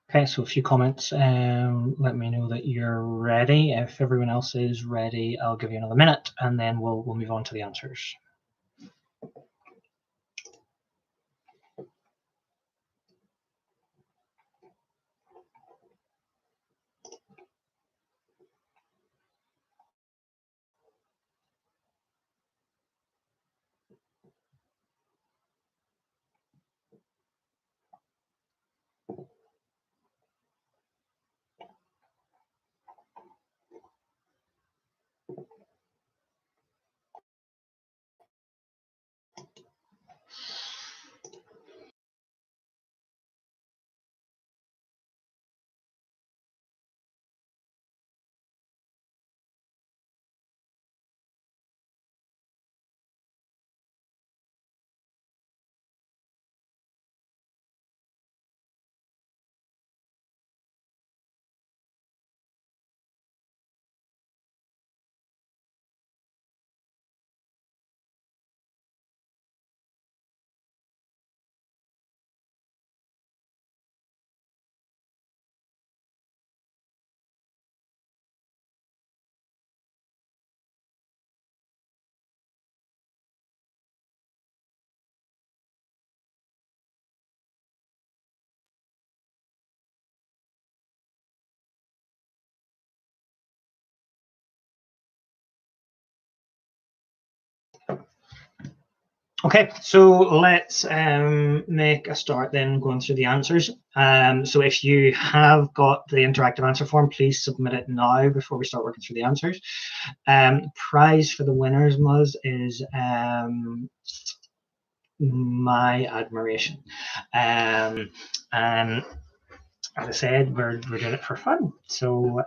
Okay, so a few comments. Let me know that you're ready. If everyone else is ready, I'll give you another minute, and then we'll move on to the answers. Okay, so let's make a start then going through the answers. So if you have got the interactive answer form, please submit it now before we start working through the answers. Prize for the winners, Muzz, is my admiration. And as I said, we're doing it for fun. So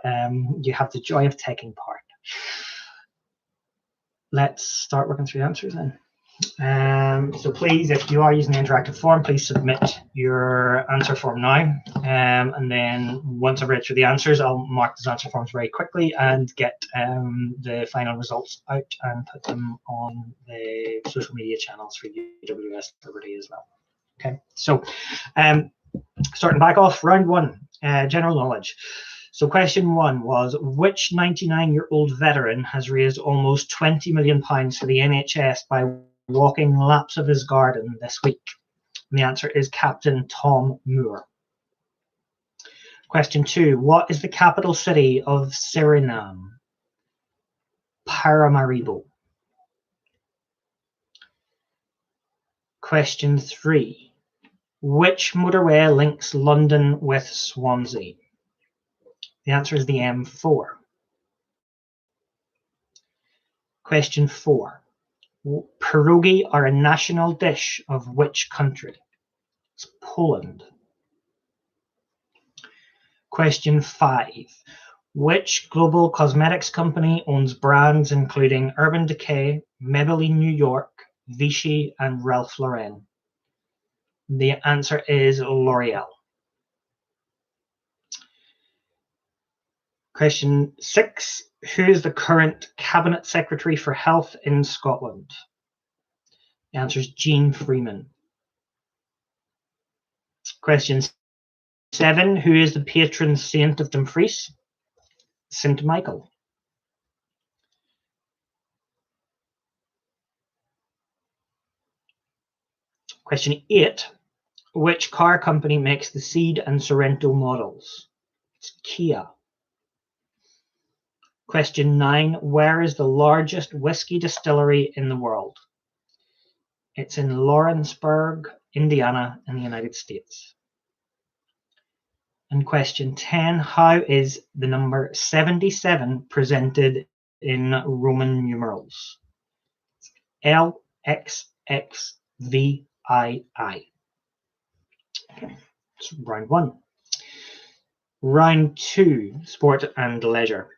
you have the joy of taking part. Let's start working through the answers then. So please, if you are using the interactive form, please submit your answer form now. And then once I've read through the answers, I'll mark those answer forms very quickly and get the final results out and put them on the social media channels for UWS Liberty as well. Okay, so starting back off, round one, general knowledge. So question one was, which 99-year-old veteran has raised almost £20 million for the NHS by walking laps of his garden this week? And the answer is Captain Tom Moore. Question two, what is the capital city of Suriname? Paramaribo. Question three, which motorway links London with Swansea? The answer is the M4. Question four, pierogi are a national dish of which country? It's Poland. Question five, which global cosmetics company owns brands including Urban Decay, Maybelline New York, Vichy, and Ralph Lauren? The answer is L'Oreal. Question six, who is the current Cabinet Secretary for Health in Scotland? The answer is Jeane Freeman. Question seven, who is the patron saint of Dumfries? St. Michael. Question eight, which car company makes the Ceed and Sorento models? It's Kia. Question nine, where is the largest whiskey distillery in the world? It's in Lawrenceburg, Indiana, in the United States. And question 10, how is the number 77 presented in Roman numerals? LXXVII. Okay, it's round one. Round two, sport and leisure.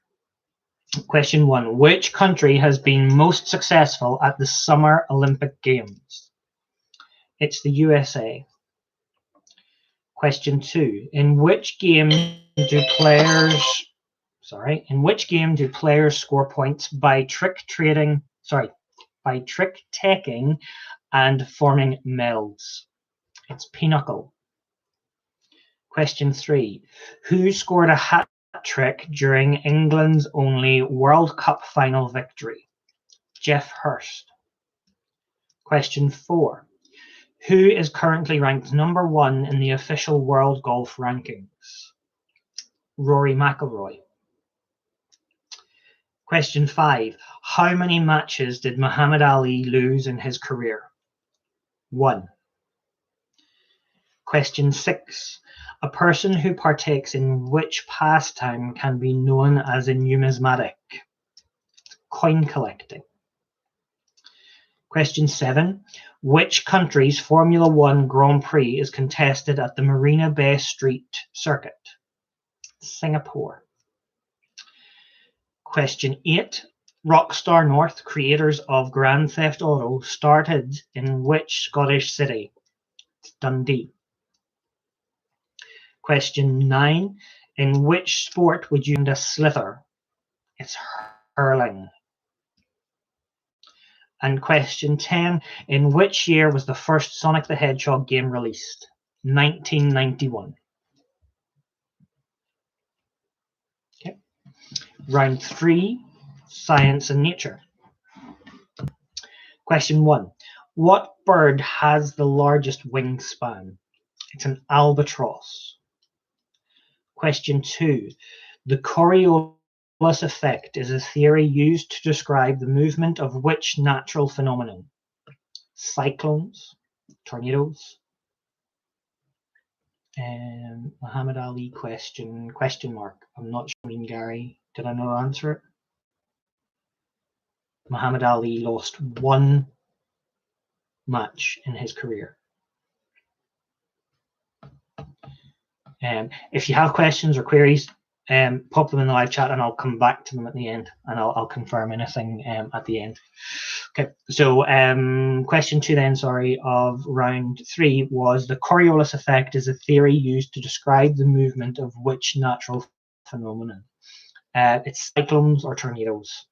Question one, which country has been most successful at the Summer Olympic Games? It's the USA. Question two, in which game do players score points by trick-taking and forming melds? It's pinochle. Question 3. Who scored a hat-trick during England's only World Cup final victory? Geoff Hurst. Question 4. Who is currently ranked number 1 in the official world golf rankings? Rory McIlroy. Question 5. How many matches did Muhammad Ali lose in his career? 1. Question 6. A person who partakes in which pastime can be known as a numismatic? Coin collecting. Question 7. Which country's Formula One Grand Prix is contested at the Marina Bay Street Circuit? Singapore. Question 8. Rockstar North, creators of Grand Theft Auto, started in which Scottish city? Dundee. Question 9. In which sport would you find a slither? It's hurling. And question 10. In which year was the first Sonic the Hedgehog game released? 1991. Okay. Round 3. Science and nature. Question 1. What bird has the largest wingspan? It's an albatross. Question 2. The Coriolis effect is a theory used to describe the movement of which natural phenomenon? Cyclones, tornadoes. Muhammad Ali question mark. I'm not sure, Gary. Did I not answer it? Muhammad Ali lost 1 match in his career. If you have questions or queries, pop them in the live chat and I'll come back to them at the end, and I'll confirm anything at the end. Okay, so question 2 then, of round 3 was the Coriolis effect is a theory used to describe the movement of which natural phenomenon? It's cyclones or tornadoes.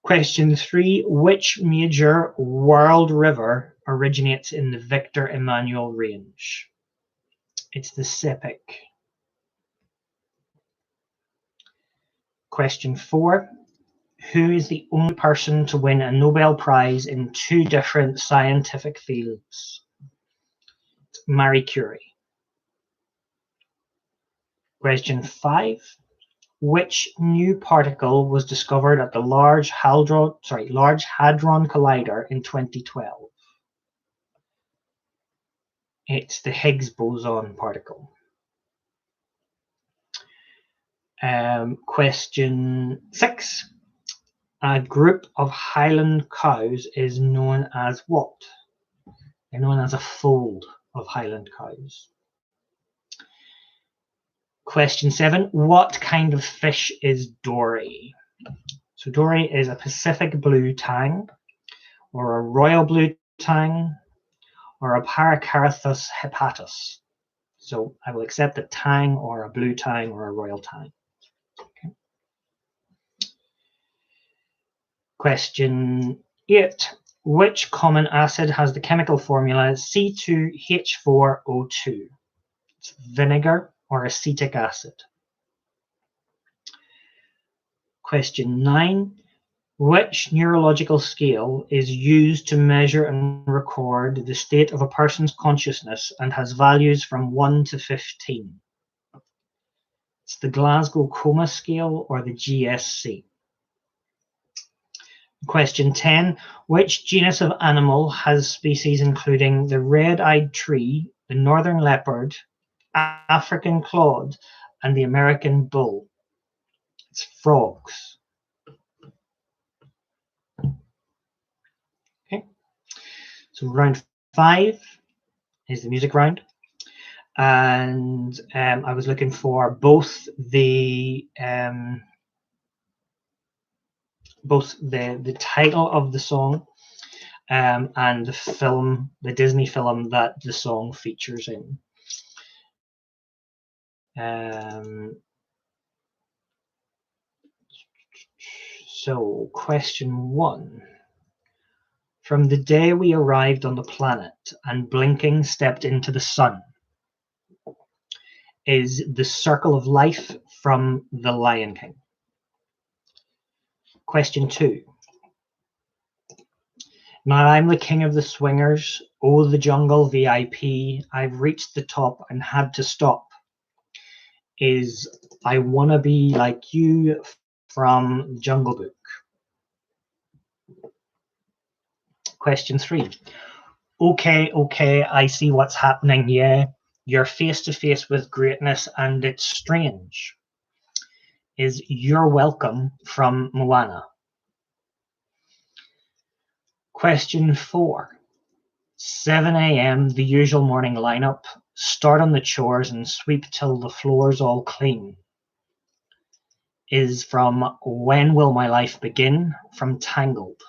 Question 3, which major world river originates in the Victor Emmanuel Range? It's the Sepik. Question 4, who is the only person to win a Nobel Prize in 2 different scientific fields? It's Marie Curie. Question 5, which new particle was discovered at the Large Hadron Collider in 2012? It's the Higgs boson particle. Question 6. A group of Highland cows is known as what? They're known as a fold of Highland cows. Question 7. What kind of fish is dory? So dory is a Pacific blue tang, or a royal blue tang, or a Paracarathus hepatus. So I will accept a tang or a blue tang or a royal tang. Okay. Question 8. Which common acid has the chemical formula C2H4O2? It's vinegar or acetic acid. Question 9. Which neurological scale is used to measure and record the state of a person's consciousness and has values from 1 to 15? It's the Glasgow Coma Scale or the GSC. Question 10. Which genus of animal has species including the red-eyed tree, the northern leopard, African clod, and the American bull? It's frogs. Okay. So round 5 is the music round. And I was looking for both the title of the song and the film, the Disney film that the song features in. So question 1. From the day we arrived on the planet and blinking stepped into the sun, is the circle of life from The Lion King. Question 2. Now I'm the king of the swingers, oh the jungle VIP, I've reached the top and had to stop, is I Wanna Be Like You from Jungle Book. Question 3. Okay, I see what's happening, yeah. You're face to face with greatness and it's strange, is You're Welcome from Moana. Question 4. 7 a.m. the usual morning lineup. Start on the chores and sweep till the floor's all clean, is from When Will My Life Begin from Tangled.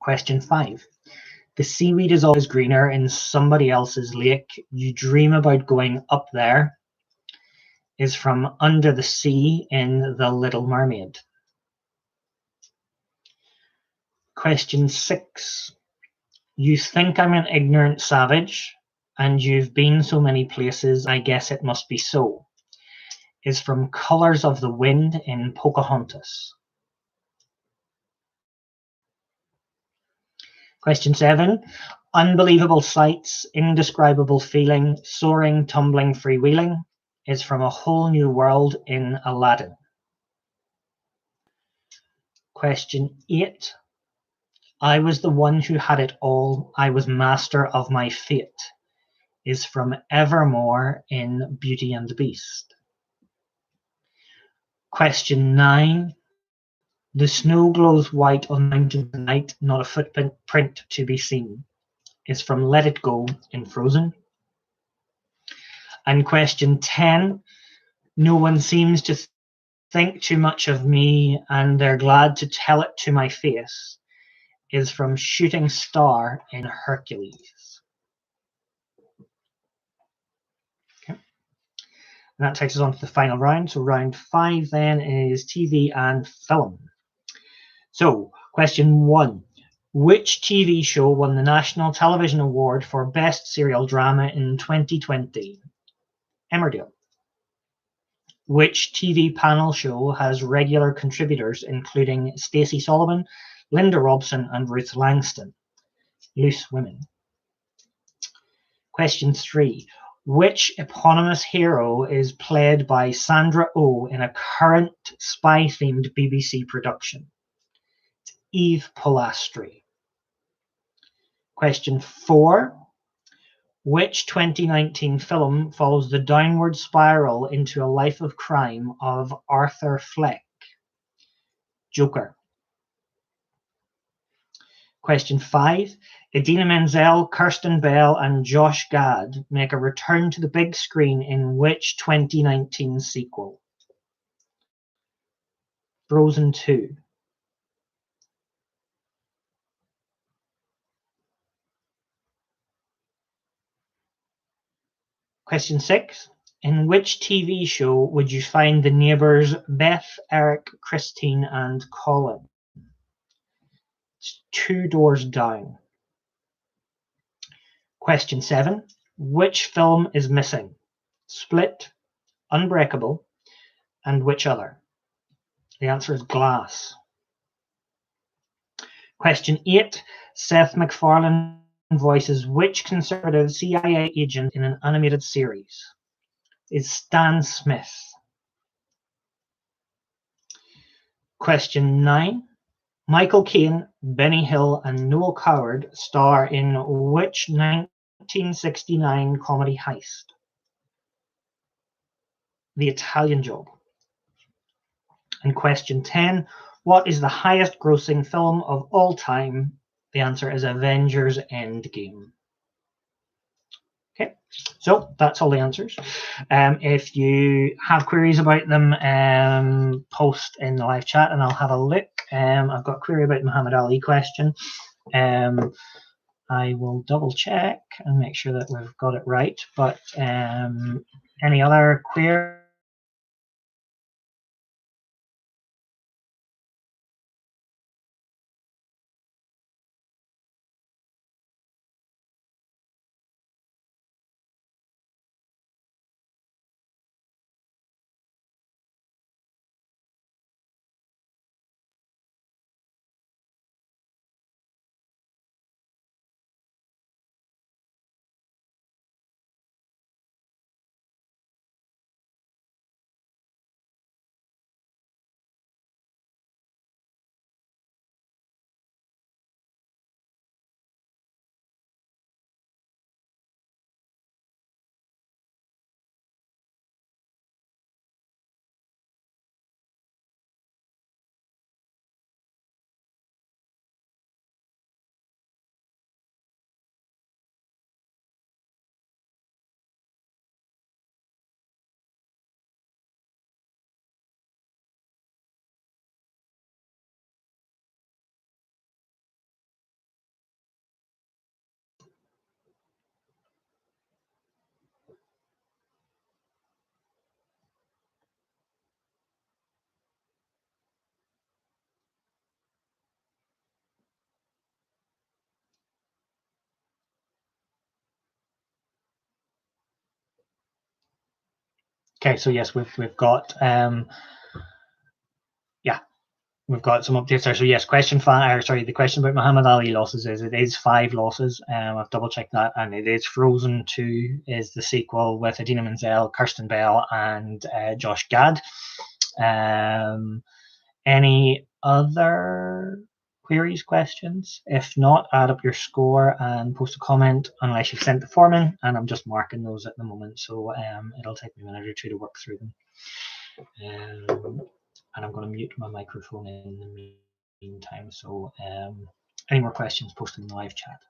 Question 5. The seaweed is always greener in somebody else's lake. You dream about going up there, is from Under the Sea in The Little Mermaid. Question 6. You think I'm an ignorant savage, and you've been so many places, I guess it must be so, is from Colors of the Wind in Pocahontas. Question 7. Unbelievable sights, indescribable feeling, soaring, tumbling, freewheeling, is from A Whole New World in Aladdin. Question 8. I was the one who had it all, I was master of my fate, is from Evermore in Beauty and the Beast. Question 9. The snow glows white on mountains tonight, not a footprint to be seen, is from Let It Go in Frozen. And question 10. No one seems to think too much of me, and they're glad to tell it to my face, is from Shooting Star in Hercules. Okay. And that takes us on to the final round. So round 5 then is TV and film. So question 1. Which TV show won the National Television Award for Best Serial Drama in 2020? Emmerdale. Which TV panel show has regular contributors including Stacey Solomon, Linda Robson and Ruth Langston? Loose Women. Question 3. Which eponymous hero is played by Sandra Oh in a current spy-themed BBC production? Eve Polastri. Question 4. Which 2019 film follows the downward spiral into a life of crime of Arthur Fleck? Joker. Question 5. Idina Menzel, Kirsten Bell and Josh Gad make a return to the big screen in which 2019 sequel? Frozen 2. Question 6. In which TV show would you find the neighbours Beth, Eric, Christine and Colin? It's Two Doors Down. Question 7. Which film is missing? Split, Unbreakable, and which other? The answer is Glass. Question 8. Seth MacFarlane voices which conservative CIA agent in an animated series? Is Stan Smith. Question 9. Michael Caine, Benny Hill and Noel Coward star in which 1969 comedy heist? The Italian Job. And question 10. What is the highest grossing film of all time? The answer is Avengers Endgame. Okay, so that's all the answers. If you have queries about them, post in the live chat and I'll have a look. I've got a query about the Muhammad Ali question. I will double check and make sure that we've got it right. But any other query? Okay, so yes, we've got yeah, we've got some updates there. So yes, question five, or sorry, the question about Muhammad Ali losses is it is 5 losses. I've double checked that, and it is Frozen 2 is the sequel with Adina Menzel, Kirsten Bell, and Josh Gad. Any other queries, questions? If not, add up your score and post a comment unless you've sent the form in, and I'm just marking those at the moment, so it'll take me a minute or two to work through them. And I'm going to mute my microphone in the meantime. So any more questions, post in the live chat.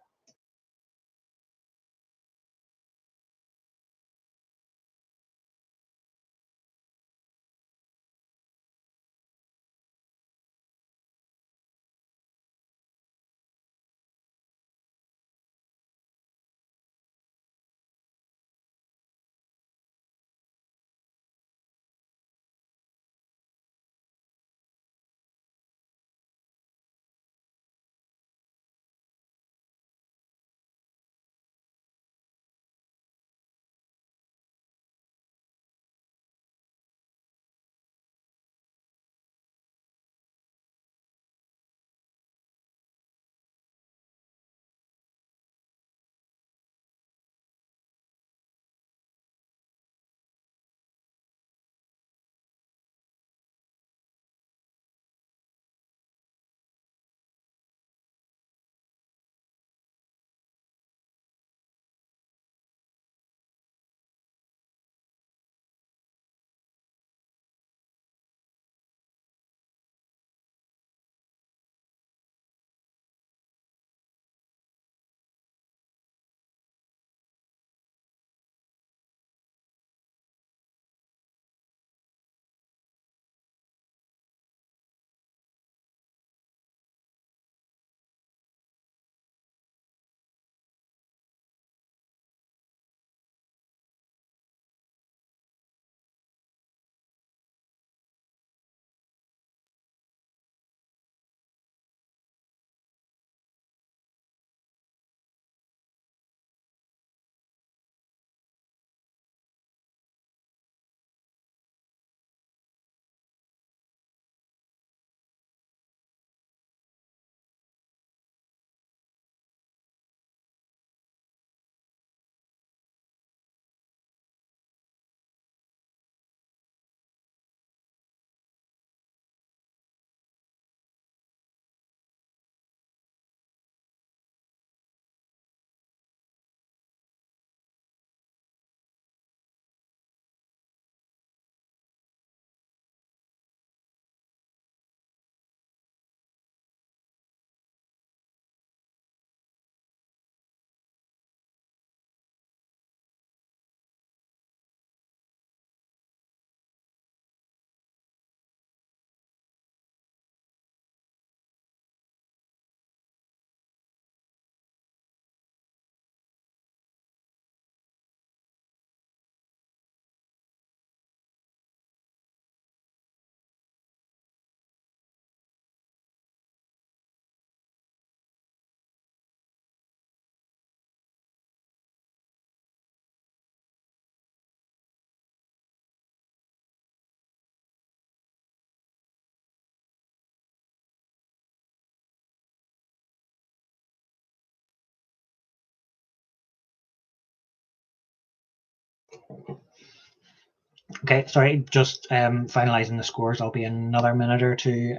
Okay, sorry, just finalizing the scores. I'll be another minute or two.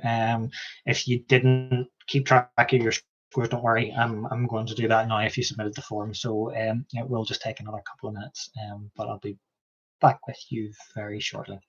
If you didn't keep track of your scores, don't worry. I'm going to do that now if you submitted the form. So it will just take another couple of minutes, but I'll be back with you very shortly.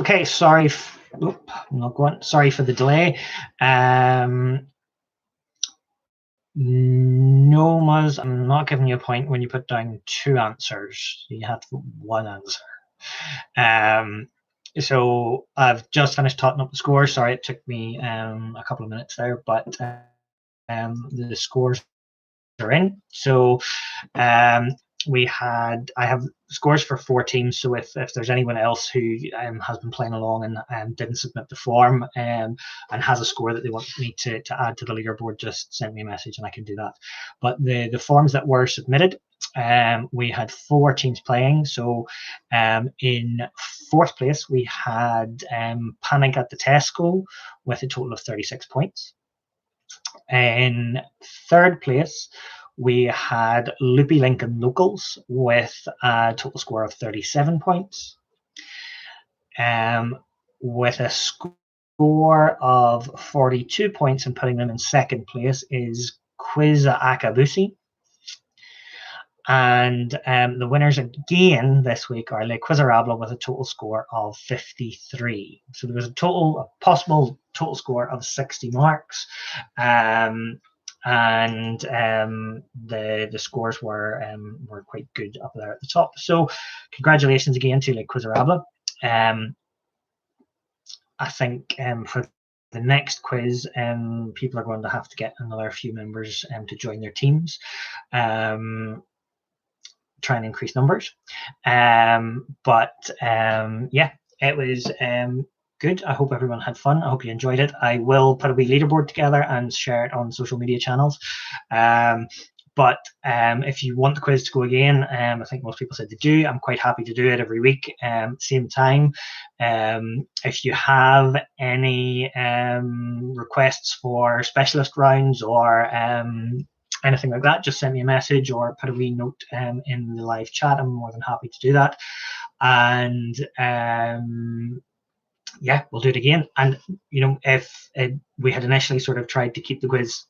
Okay, sorry. Oop, I'm not going. Sorry for the delay. No, Muzz, I'm not giving you a point when you put down two answers. You have to put one answer. Um, so I've just finished totting up the score. Sorry, it took me a couple of minutes there, but the scores are in. So um, I have scores for four teams. So if there's anyone else who has been playing along and didn't submit the form and has a score that they want me to add to the leaderboard, just send me a message and I can do that. But the forms that were submitted, we had four teams playing. So in fourth place, we had Panic at the Tesco with a total of 36 points. In third place, we had Loopy Lincoln Locals with a total score of 37 points. With a score of 42 points and putting them in second place is Quiz Akabusi. And the winners again this week are Le Quizarable with a total score of 53. So there was a possible total score of 60 marks. And the scores were quite good up there at the top. So congratulations again to Le Quizarable. I think for the next quiz, people are going to have to get another few members to join their teams. Try and increase numbers. But yeah, it was good. I hope everyone had fun. I hope you enjoyed it. I will put a wee leaderboard together and share it on social media channels. But if you want the quiz to go again, I think most people said they do. I'm quite happy to do it every week, same time. If you have any requests for specialist rounds or anything like that, just send me a message or put a wee note in the live chat. I'm more than happy to do that. And yeah, we'll do it again. And if we had initially sort of tried to keep the quiz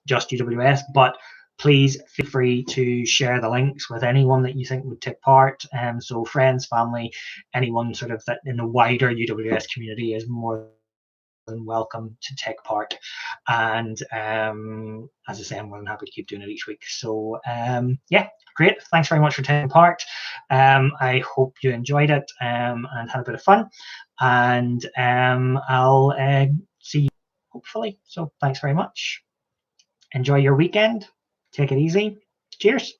just UWS, but please feel free to share the links with anyone that you think would take part. So friends, family, anyone sort of that in the wider UWS community is more than welcome to take part. And as I say, I'm more than happy to keep doing it each week. So yeah, great. Thanks very much for taking part. I hope you enjoyed it and had a bit of fun. And I'll see you hopefully. So thanks very much. Enjoy your weekend. Take it easy. Cheers.